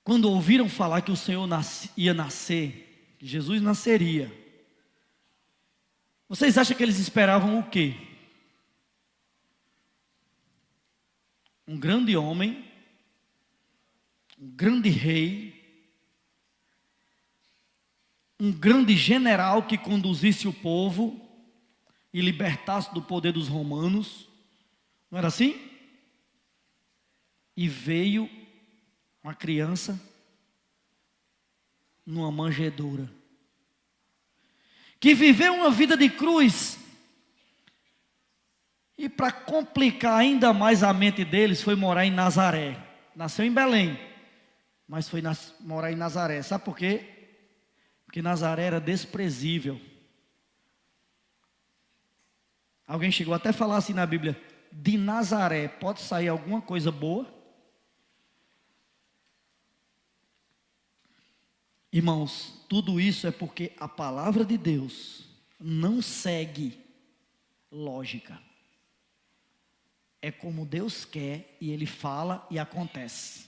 quando ouviram falar que o Senhor ia nascer, que Jesus nasceria, vocês acham que eles esperavam o quê? Um grande homem, um grande rei, um grande general que conduzisse o povo e libertasse do poder dos romanos. Não era assim? E veio uma criança numa manjedoura, que viveu uma vida de cruz. E para complicar ainda mais a mente deles, foi morar em Nazaré. Nasceu em Belém, mas foi morar em Nazaré. Sabe por quê? Porque Nazaré era desprezível. Alguém chegou até a falar assim na Bíblia: de Nazaré pode sair alguma coisa boa? Irmãos, tudo isso é porque a palavra de Deus não segue lógica. É como Deus quer e Ele fala e acontece.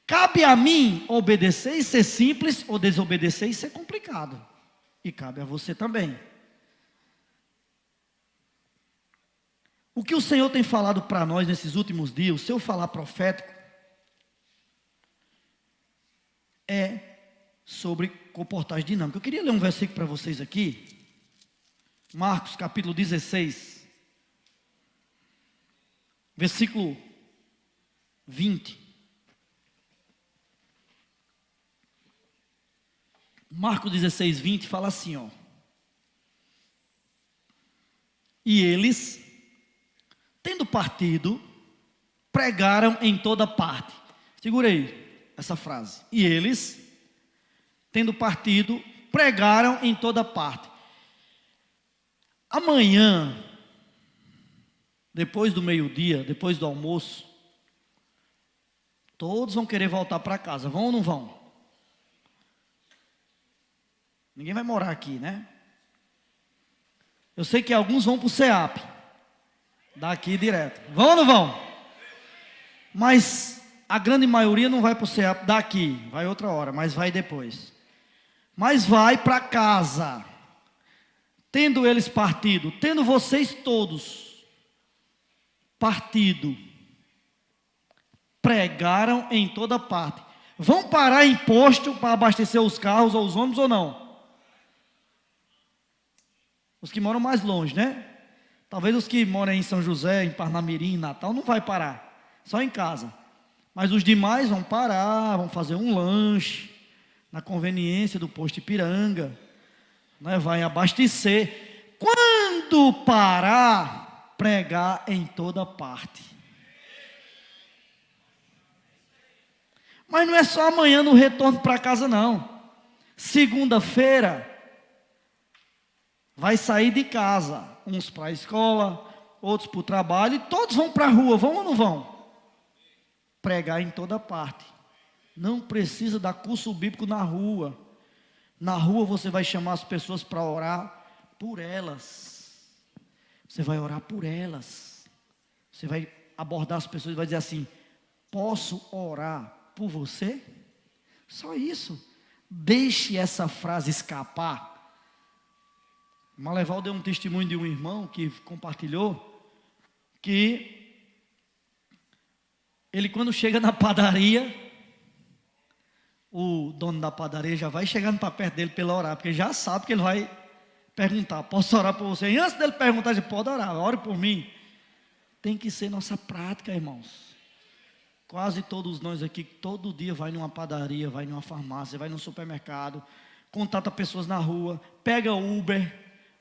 Cabe a mim obedecer e ser simples, ou desobedecer e ser complicado. E cabe a você também. O que o Senhor tem falado para nós nesses últimos dias, o seu falar profético, é sobre comportagem dinâmica. Eu queria ler um versículo para vocês aqui. Marcos capítulo 16. Versículo 20. Marcos 16, 20 fala assim, ó. E eles, tendo partido, pregaram em toda parte. Segurei essa frase. E eles, tendo partido, pregaram em toda parte. Amanhã, depois do meio-dia, depois do almoço, todos vão querer voltar para casa. Vão ou não vão? Ninguém vai morar aqui, né? Eu sei que alguns vão para o CEAP. Daqui direto. Vão ou não vão? Mas a grande maioria não vai para o CEAP daqui. Vai outra hora, mas vai depois. Mas vai para casa. Tendo eles partido, tendo vocês todos partido, pregaram em toda parte. Vão parar em posto para abastecer os carros ou os ônibus ou não? Os que moram mais longe, né? Talvez os que moram em São José, em Parnamirim, em Natal, não vai parar. Só em casa. Mas os demais vão parar, vão fazer um lanche na conveniência do posto Ipiranga, né? Vai abastecer. Quando parar, pregar em toda parte. Mas não é só amanhã no retorno para casa, não. Segunda-feira, vai sair de casa, uns para a escola, outros para o trabalho, e todos vão para a rua, vão ou não vão? Pregar em toda parte. Não precisa dar curso bíblico na rua. Na rua você vai chamar as pessoas para orar por elas. Você vai orar por elas. Você vai abordar as pessoas e vai dizer assim: posso orar por você? Só isso. Deixe essa frase escapar. Maleval deu um testemunho de um irmão que compartilhou que ele, quando chega na padaria, o dono da padaria já vai chegando para perto dele para ele orar, porque já sabe que ele vai perguntar: posso orar por você? E antes dele perguntar, ele pode orar, ore por mim. Tem que ser nossa prática, irmãos. Quase todos nós aqui, todo dia vai numa padaria, vai numa farmácia, vai no supermercado, contata pessoas na rua, pega Uber,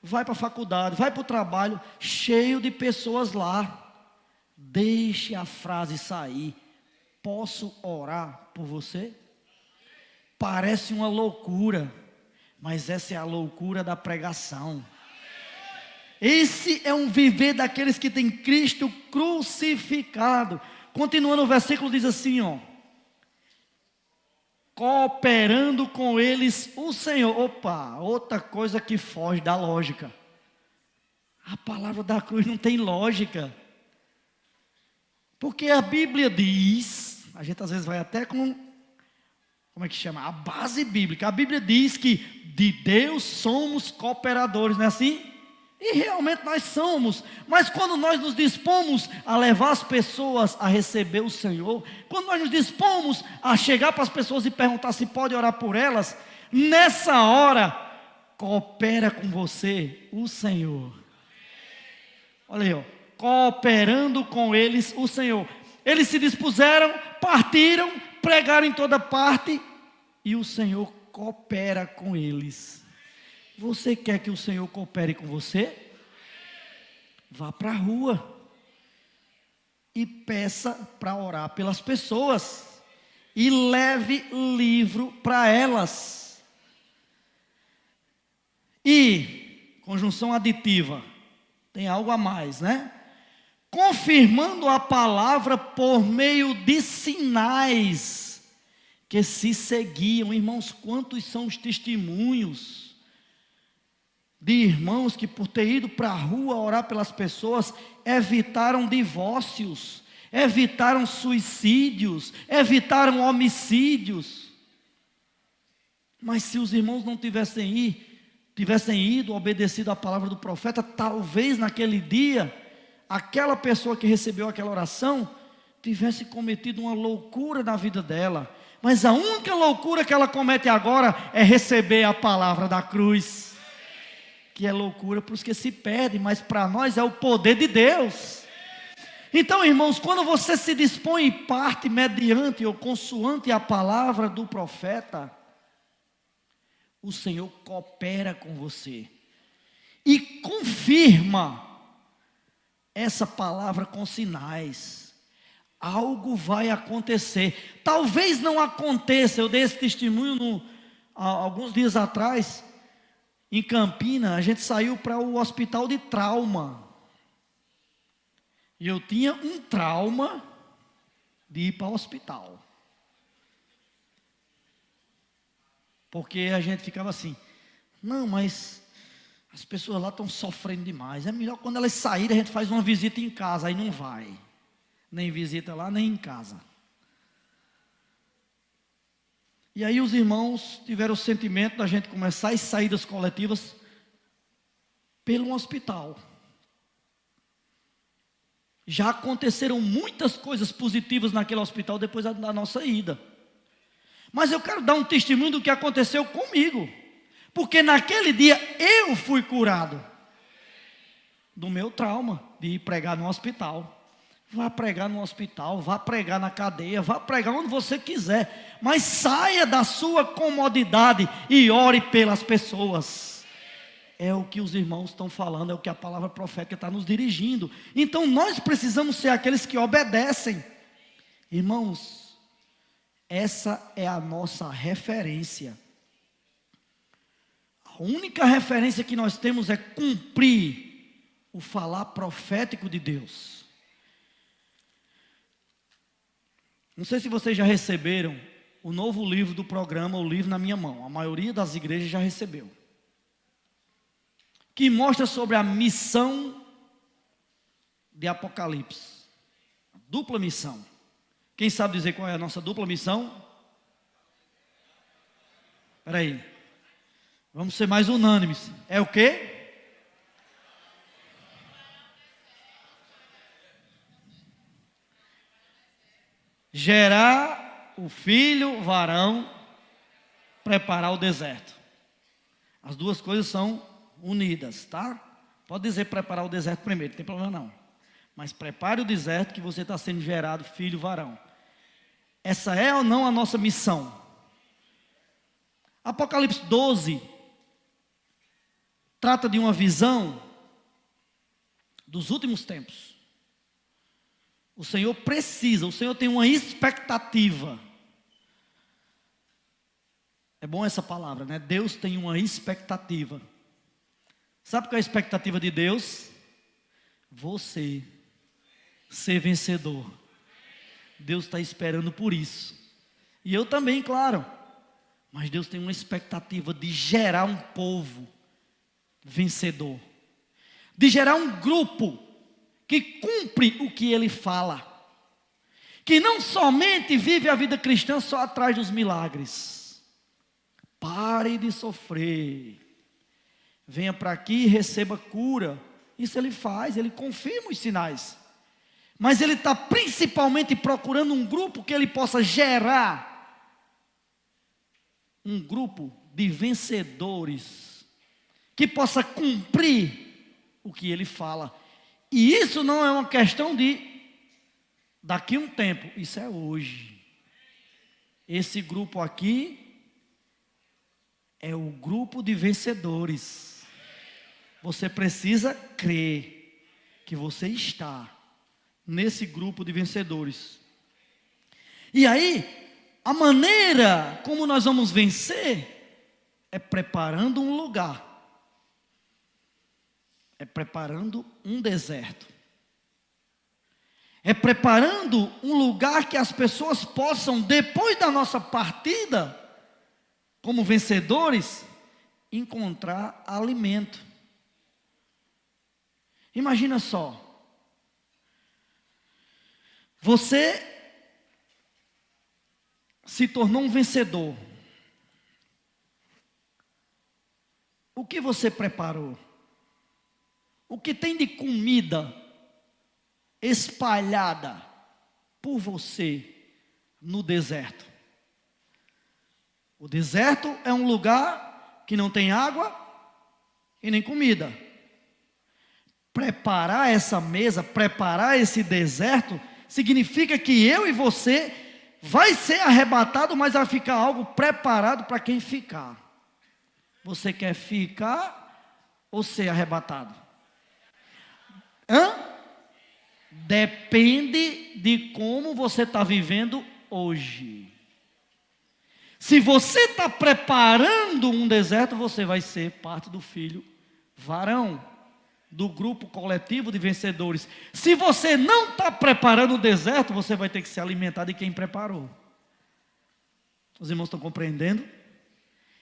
vai para a faculdade, vai para o trabalho, cheio de pessoas lá. Deixe a frase sair: posso orar por você? Parece uma loucura, mas essa é a loucura da pregação. Esse é um viver daqueles que têm Cristo crucificado. Continuando o versículo, diz assim, ó: cooperando com eles o Senhor. Opa, outra coisa que foge da lógica. A palavra da cruz não tem lógica. Porque a Bíblia diz, a gente às vezes vai até com, como é que chama? A base bíblica. A Bíblia diz que de Deus somos cooperadores, não é assim? E realmente nós somos. Mas quando nós nos dispomos a levar as pessoas a receber o Senhor, quando nós nos dispomos a chegar para as pessoas e perguntar se pode orar por elas, nessa hora, coopera com você o Senhor. Olha aí, ó, cooperando com eles o Senhor. Eles se dispuseram, partiram, pregaram em toda parte, e o Senhor coopera com eles. Você quer que o Senhor coopere com você? Vá para a rua e peça para orar pelas pessoas, e leve livro para elas. E conjunção aditiva, tem algo a mais, né? Confirmando a palavra por meio de sinais que se seguiam. Irmãos, quantos são os testemunhos de irmãos que, por ter ido para a rua orar pelas pessoas, evitaram divórcios, evitaram suicídios, evitaram homicídios. Mas se os irmãos não tivessem ido, obedecido à palavra do profeta, talvez naquele dia, aquela pessoa que recebeu aquela oração tivesse cometido uma loucura na vida dela. Mas a única loucura que ela comete agora é receber a palavra da cruz, que é loucura para os que se perdem, mas para nós é o poder de Deus. Então, irmãos, quando você se dispõe e parte mediante ou consoante a palavra do profeta, o Senhor coopera com você e confirma essa palavra com sinais. Algo vai acontecer. Talvez não aconteça. Eu dei esse testemunho há alguns dias atrás, em Campina. A gente saiu para o hospital de trauma. E eu tinha um trauma de ir para o hospital. Porque a gente ficava assim, não, mas as pessoas lá estão sofrendo demais. É melhor quando elas saírem, a gente faz uma visita em casa. Aí não vai. Nem visita lá, nem em casa. E aí os irmãos tiveram o sentimento da gente começar as saídas coletivas pelo hospital. Já aconteceram muitas coisas positivas naquele hospital depois da nossa ida. Mas eu quero dar um testemunho do que aconteceu comigo. Porque naquele dia eu fui curado do meu trauma de ir pregar no hospital. Vá pregar no hospital, vá pregar na cadeia, vá pregar onde você quiser. Mas saia da sua comodidade e ore pelas pessoas. É o que os irmãos estão falando, é o que a palavra profética está nos dirigindo. Então nós precisamos ser aqueles que obedecem. Irmãos, essa é a nossa referência. A única referência que nós temos é cumprir o falar profético de Deus. Não sei se vocês já receberam o novo livro do programa, o livro na minha mão. A maioria das igrejas já recebeu. Que mostra sobre a missão de Apocalipse. A dupla missão. Quem sabe dizer qual é a nossa dupla missão? Espera aí. Vamos ser mais unânimes. É o quê? Gerar o filho varão, preparar o deserto. As duas coisas são unidas, tá? Pode dizer preparar o deserto primeiro, não tem problema não. Mas prepare o deserto que você está sendo gerado filho varão. Essa é ou não a nossa missão? Apocalipse 12 trata de uma visão dos últimos tempos. O Senhor tem uma expectativa. É bom essa palavra, né? Deus tem uma expectativa. Sabe qual é a expectativa de Deus? Você ser vencedor. Deus está esperando por isso. E eu também, claro. Mas Deus tem uma expectativa de gerar um povo vencedor. De gerar um grupo que cumpre o que Ele fala. Que não somente vive a vida cristã só atrás dos milagres. Pare de sofrer. Venha para aqui e receba cura. Isso Ele faz, Ele confirma os sinais. Mas Ele está principalmente procurando um grupo que Ele possa gerar. Um grupo de vencedores. Que possa cumprir o que Ele fala. E isso não é uma questão de daqui a um tempo. Isso é hoje. Esse grupo aqui é o grupo de vencedores. Você precisa crer que você está nesse grupo de vencedores. E aí, a maneira como nós vamos vencer é preparando um lugar. É preparando um deserto. É preparando um lugar que as pessoas possam, depois da nossa partida, como vencedores, encontrar alimento. Imagina só. Você se tornou um vencedor. O que você preparou? O que tem de comida espalhada por você no deserto? O deserto é um lugar que não tem água e nem comida. preparar essa mesa, preparar esse deserto, significa que eu e você vai ser arrebatado, mas vai ficar algo preparado para quem ficar. Você quer ficar ou ser arrebatado? Depende de como você está vivendo hoje. Se você está preparando um deserto, você vai ser parte do filho varão, do grupo coletivo de vencedores. Se você não está preparando o deserto, você vai ter que se alimentar de quem preparou. Os irmãos estão compreendendo?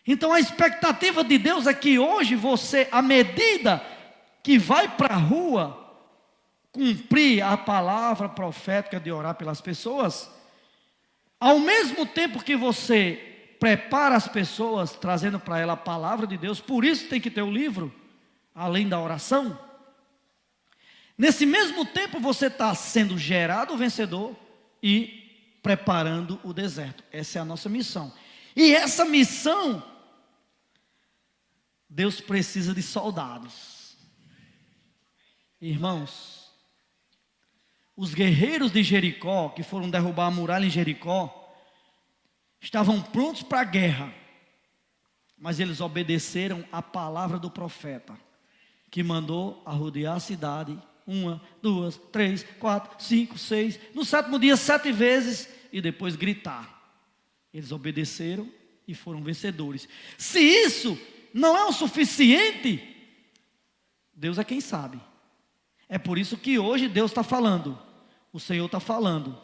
Então a expectativa de Deus é que hoje você, à medida que vai para a rua, cumprir a palavra profética de orar pelas pessoas, ao mesmo tempo que você prepara as pessoas, trazendo para ela a palavra de Deus, por isso tem que ter o livro, além da oração. Nesse mesmo tempo você está sendo gerado vencedor e preparando o deserto. Essa é a nossa missão. E essa missão, Deus precisa de soldados. Irmãos, os guerreiros de Jericó, que foram derrubar a muralha em Jericó, estavam prontos para a guerra, mas eles obedeceram a palavra do profeta, que mandou arrodear a cidade, 1, 2, 3, 4, 5, 6, no 7º dia 7 vezes, e depois gritar. Eles obedeceram e foram vencedores. Se isso não é o suficiente, Deus é quem sabe. É por isso que hoje Deus está falando, o Senhor está falando,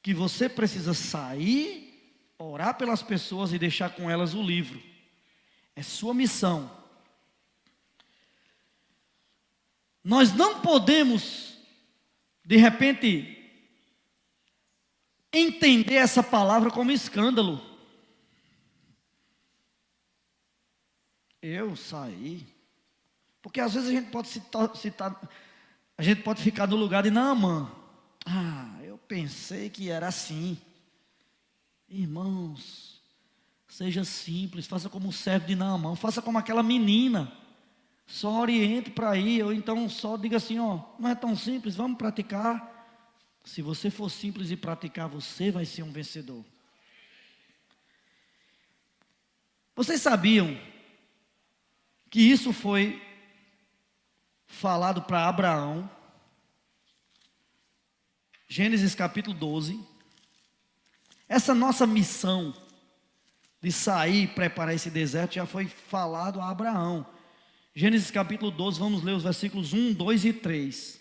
que você precisa sair, orar pelas pessoas e deixar com elas o livro. É sua missão. Nós não podemos, de repente, entender essa palavra como escândalo. Eu saí. Porque às vezes a gente pode a gente pode ficar no lugar de Naamã. Eu pensei que era assim. Irmãos, seja simples, faça como o servo de Naamã, faça como aquela menina. Só oriente para ir, ou então só diga assim, não é tão simples, vamos praticar. Se você for simples e praticar, você vai ser um vencedor. Vocês sabiam que isso foi falado para Abraão? Gênesis capítulo 12. Essa nossa missão de sair e preparar esse deserto já foi falado a Abraão. Gênesis capítulo 12, vamos ler os versículos 1, 2 e 3.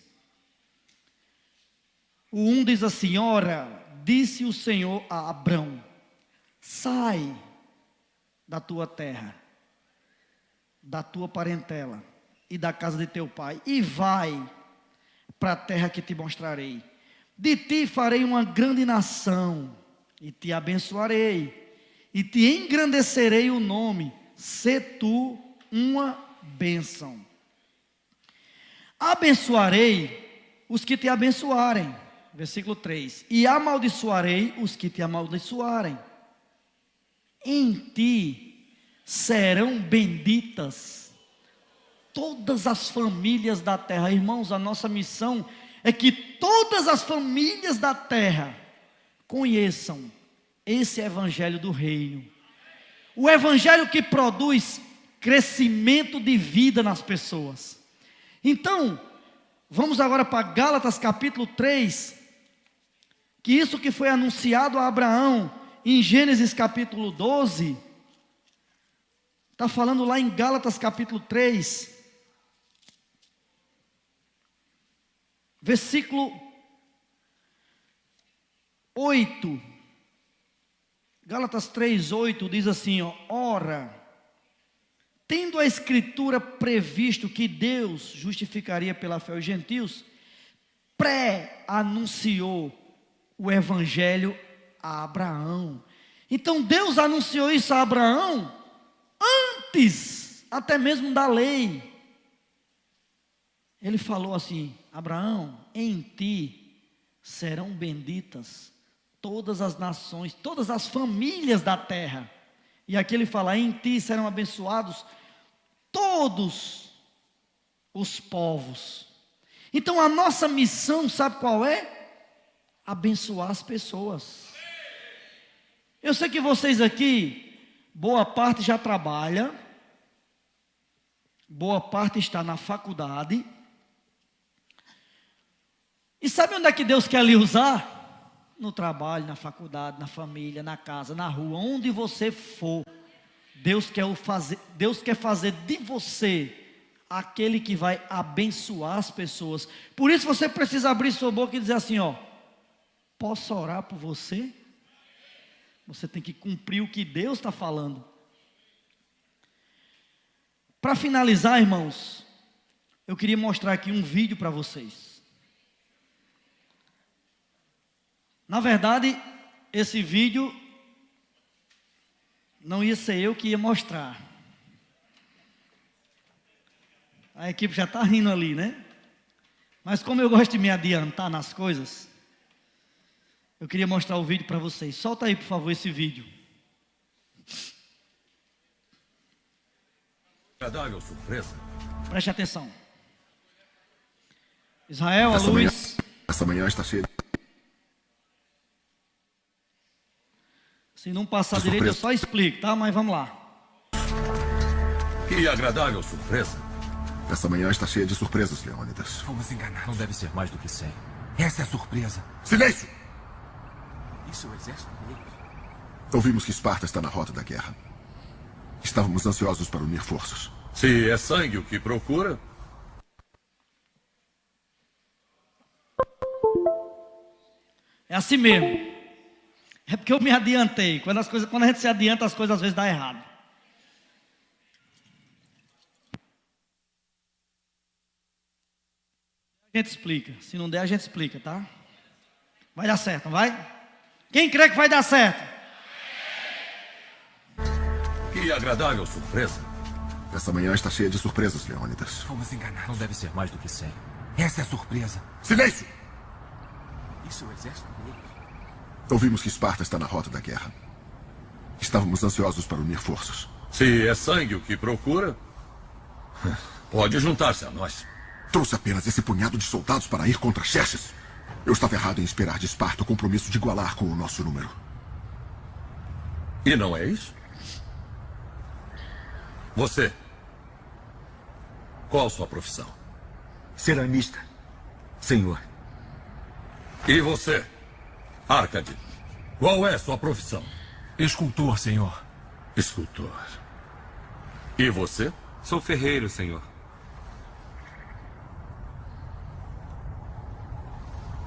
O 1 diz assim: ora, disse o Senhor a Abrão: sai da tua terra, da tua parentela e da casa de teu pai, e vai para a terra que te mostrarei. De ti farei uma grande nação, e te abençoarei, e te engrandecerei o nome, sê tu uma bênção. Abençoarei os que te abençoarem, versículo 3, e amaldiçoarei os que te amaldiçoarem. Em ti serão benditas todas as famílias da terra. Irmãos, a nossa missão é que todas as famílias da terra conheçam esse evangelho do reino, o evangelho que produz crescimento de vida nas pessoas. Então, vamos agora para Gálatas capítulo 3, que isso que foi anunciado a Abraão em Gênesis capítulo 12, está falando lá em Gálatas capítulo 3, versículo 8, Gálatas 3, 8 diz assim, ora, tendo a escritura previsto que Deus justificaria pela fé os gentios, pré-anunciou o evangelho a Abraão. Então Deus anunciou isso a Abraão antes até mesmo da lei. Ele falou assim: Abraão, em ti serão benditas todas as nações, todas as famílias da terra. E aqui ele fala: em ti serão abençoados todos os povos. Então a nossa missão, sabe qual é? Abençoar as pessoas. Eu sei que vocês aqui, boa parte já trabalha, boa parte está na faculdade. E sabe onde é que Deus quer lhe usar? No trabalho, na faculdade, na família, na casa, na rua, onde você for. Deus quer fazer de você aquele que vai abençoar as pessoas. Por isso você precisa abrir sua boca e dizer assim, ó: posso orar por você? Você tem que cumprir o que Deus está falando. Para finalizar, irmãos, eu queria mostrar aqui um vídeo para vocês. Na verdade, esse vídeo não ia ser eu que ia mostrar. A equipe já está rindo ali, né? Mas como eu gosto de me adiantar nas coisas, eu queria mostrar o vídeo para vocês. Solta aí, por favor, esse vídeo. Agradável surpresa. Preste atenção. Israel, a luz. Essa manhã está cheia. Se não passar direito, eu só explico, tá? Mas vamos lá. Que agradável surpresa. Essa manhã está cheia de surpresas, Leônidas. Fomos enganados. Não deve ser mais do que 100. Essa é a surpresa. Silêncio! Isso é o exército deles. Ouvimos que Esparta está na rota da guerra. Estávamos ansiosos para unir forças. Se é sangue o que procura, É assim mesmo. É porque eu me adiantei. Quando a gente se adianta, as coisas às vezes dão errado. A gente explica. Se não der, a gente explica, tá? Vai dar certo, não vai? Quem crê que vai dar certo? que agradável surpresa. Essa manhã está cheia de surpresas, Leônidas. Fomos enganados. Não deve ser mais do que 100. Essa é a surpresa. Silêncio! Isso é o exército deles. Ouvimos que Esparta está na rota da guerra. Estávamos ansiosos para unir forças. Se é sangue o que procura, pode juntar-se a nós. Trouxe apenas esse punhado de soldados para ir contra Xerxes. Eu estava errado em esperar de Esparta o compromisso de igualar com o nosso número. E não é isso? Você. Qual sua profissão? Ceramista, senhor. E você, Arcade? Qual é sua profissão? Escultor, senhor. Escultor. E você? Sou ferreiro, senhor.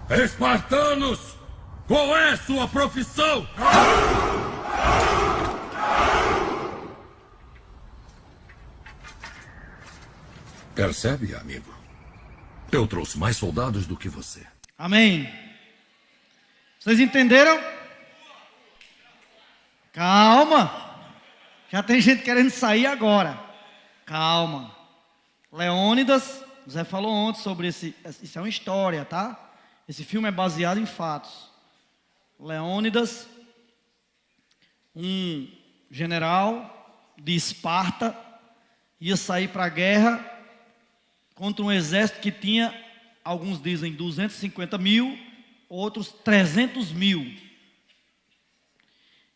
Espartanos! Qual é sua profissão? Percebe, amigo? Eu trouxe mais soldados do que você. Amém. Vocês entenderam? Calma. Já tem gente querendo sair agora. Calma. Leônidas, Zé falou ontem sobre isso é uma história, tá? Esse filme é baseado em fatos. Leônidas, um general de Esparta, ia sair para a guerra contra um exército que tinha, alguns dizem 250 mil, outros 300 mil.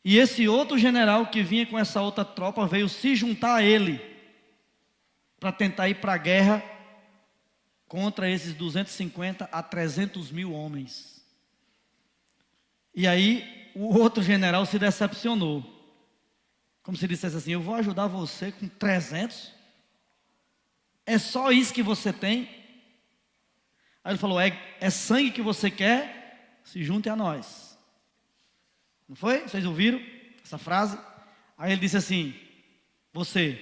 E esse outro general que vinha com essa outra tropa veio se juntar a ele para tentar ir para a guerra contra esses 250 a 300 mil homens. E aí o outro general se decepcionou. Como se dissesse assim: eu vou ajudar você com 300? É só isso que você tem? Aí ele falou: é sangue que você quer? Se junte a nós. Não foi? Vocês ouviram essa frase? Aí ele disse assim: você,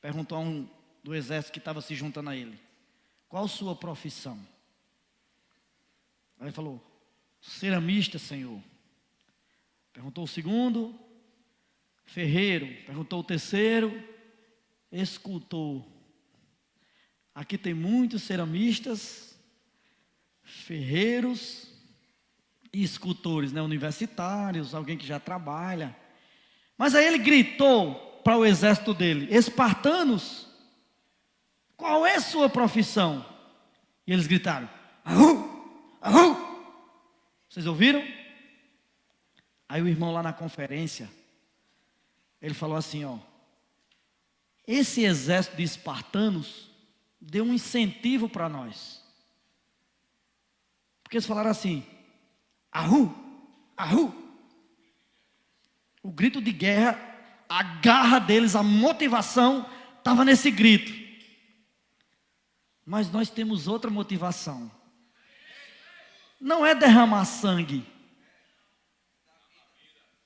perguntou a um do exército que estava se juntando a ele, qual sua profissão? Aí ele falou: ceramista, senhor. Perguntou o segundo: ferreiro. Perguntou o terceiro: escultor. Aqui tem muitos ceramistas, ferreiros e escultores, né? Universitários, alguém que já trabalha. Mas aí ele gritou para o exército dele: espartanos, Qual é a sua profissão? E eles gritaram: Ahu! Ahu! Vocês ouviram? Aí o irmão lá na conferência, ele falou assim, ó: esse exército de espartanos deu um incentivo para nós. Porque eles falaram assim: Ahu! Ahu! O grito de guerra, a garra deles, a motivação estava nesse grito. Mas nós temos outra motivação. Não é derramar sangue,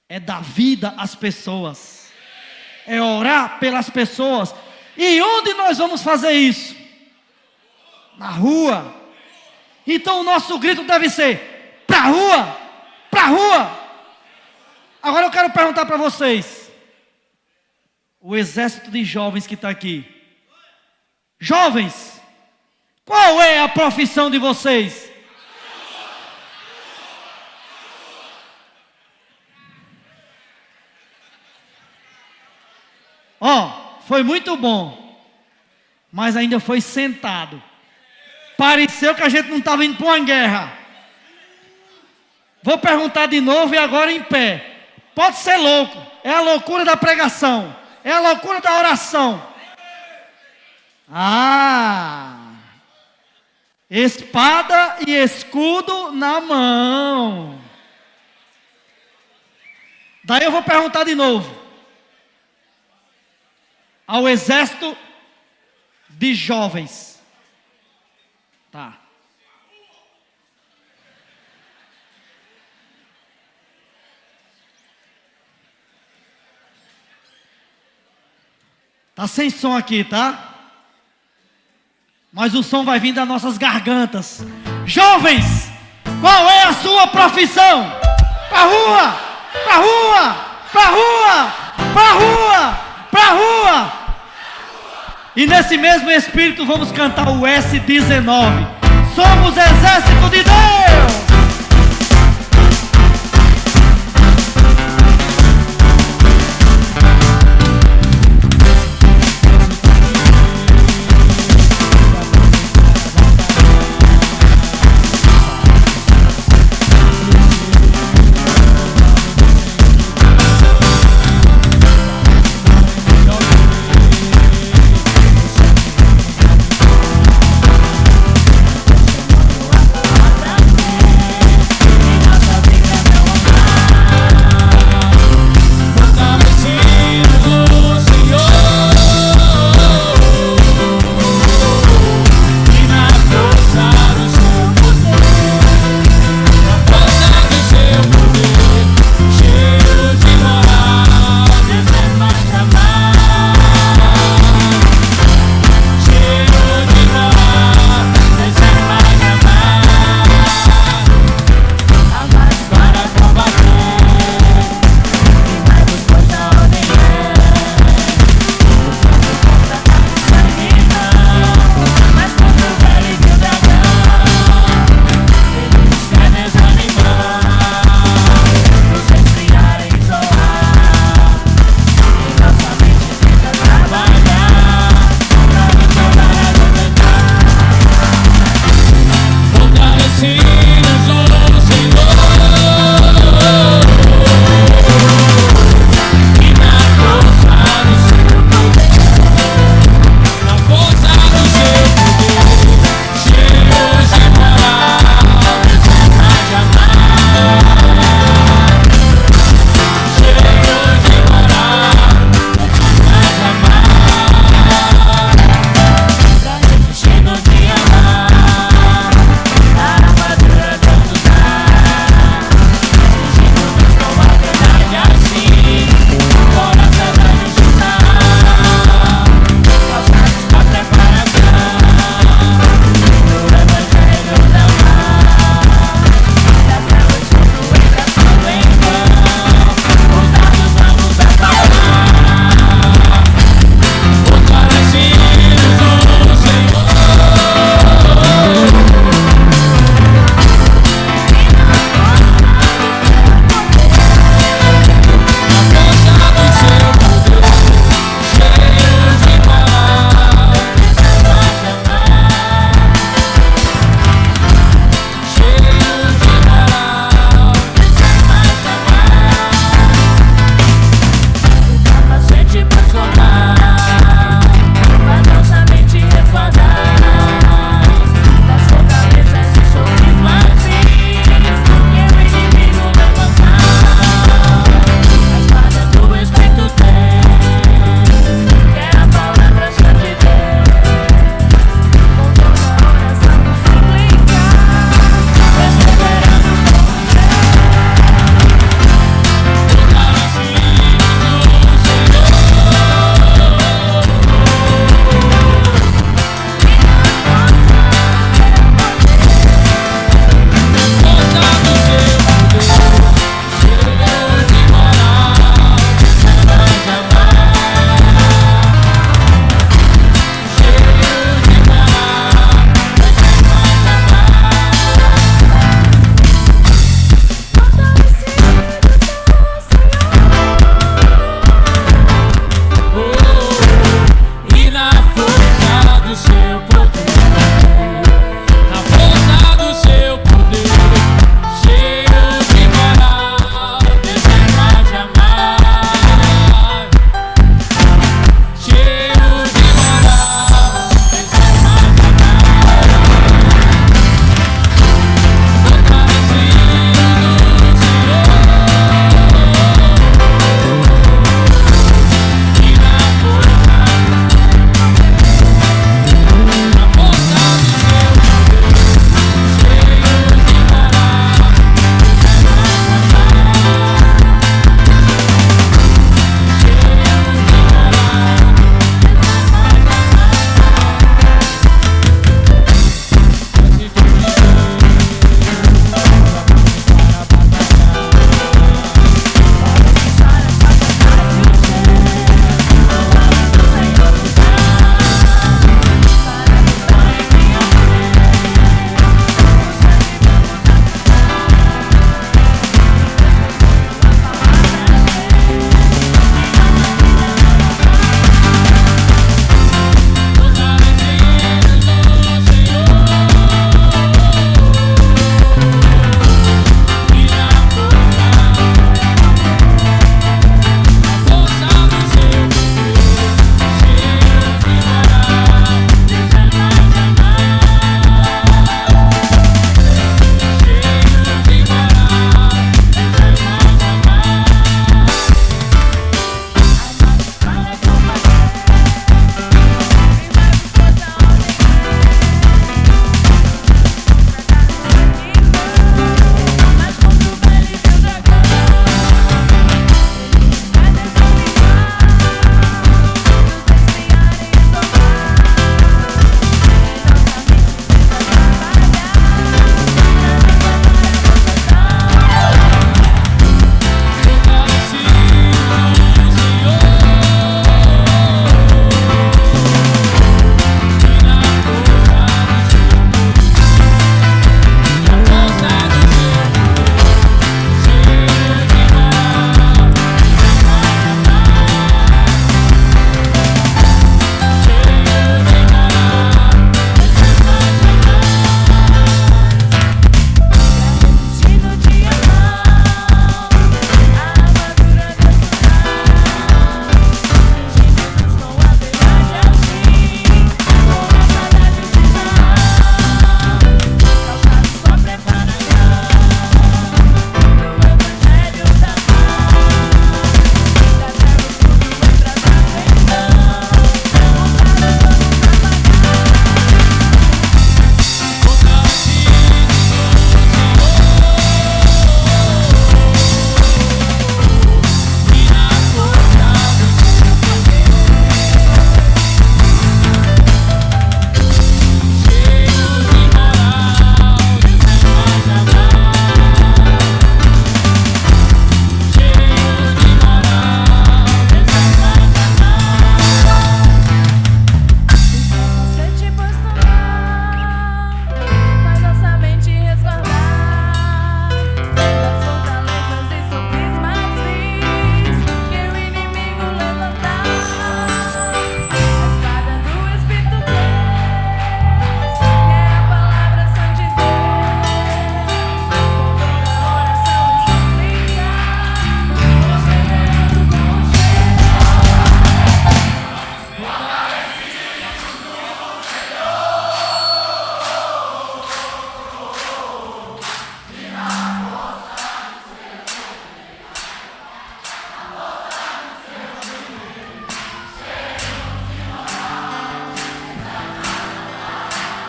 é dar vida às pessoas, é orar pelas pessoas. E onde nós vamos fazer isso? Na rua. Então o nosso grito deve ser: pra rua, pra rua. Agora eu quero perguntar para vocês, o exército de jovens que está aqui: jovens, qual é a profissão de vocês? Ó, foi muito bom, mas ainda foi sentado. Pareceu que a gente não estava indo para uma guerra. Vou perguntar de novo e agora em pé. Pode ser louco, é a loucura da pregação, é a loucura da oração. Espada e escudo na mão. Daí eu vou perguntar de novo ao exército de jovens. Tá. Tá sem som aqui, tá? Mas o som vai vir das nossas gargantas. Jovens, qual é a sua profissão? Pra rua, pra rua, pra rua, pra rua, pra rua. E nesse mesmo espírito vamos cantar o S19. Somos exército de Deus.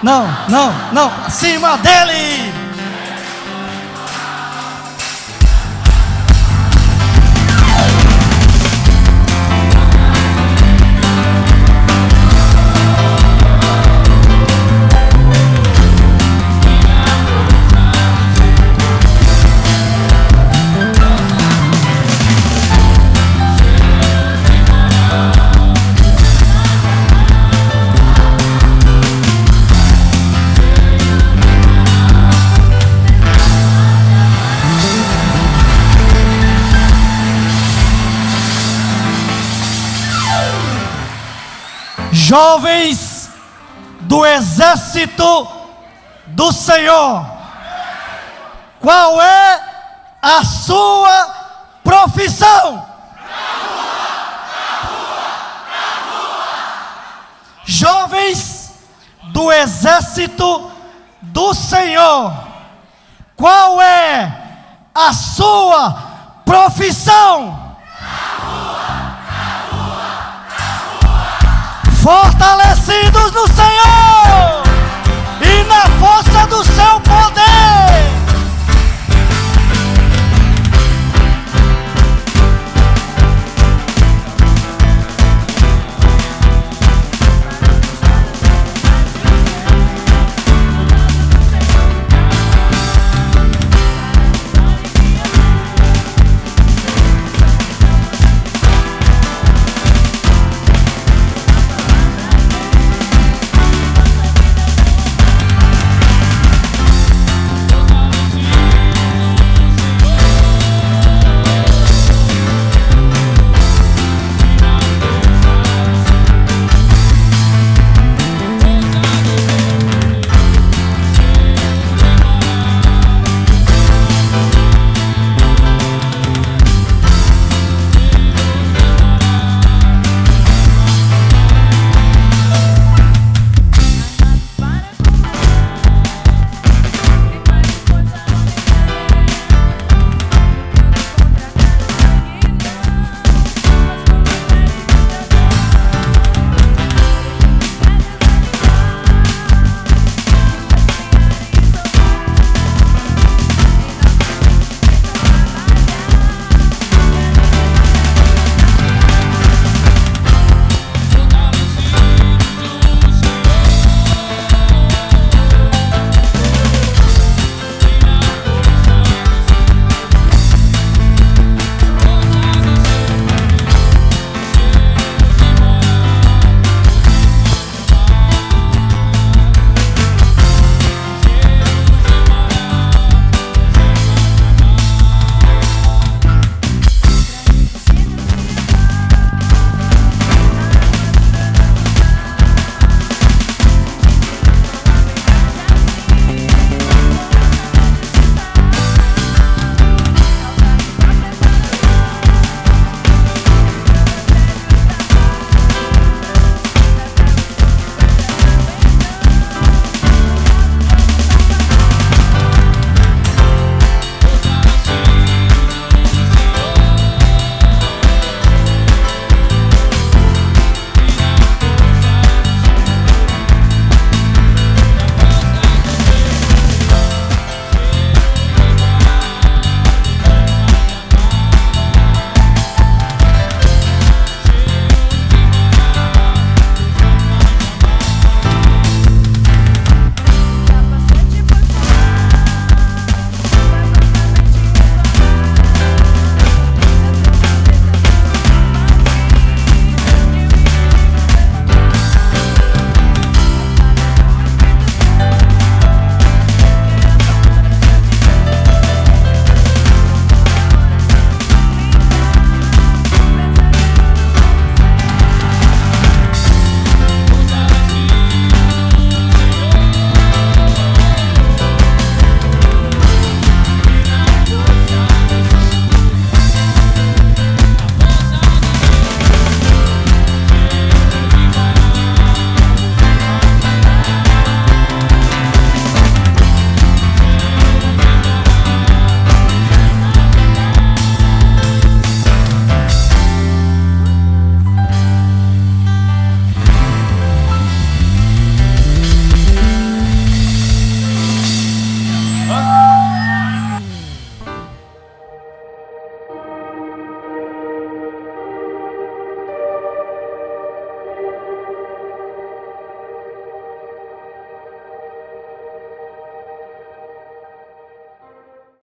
não, acima dele. Jovens do exército do Senhor, qual é a sua profissão? Jovens do exército do Senhor, qual é a sua profissão? Fortalecidos no Senhor.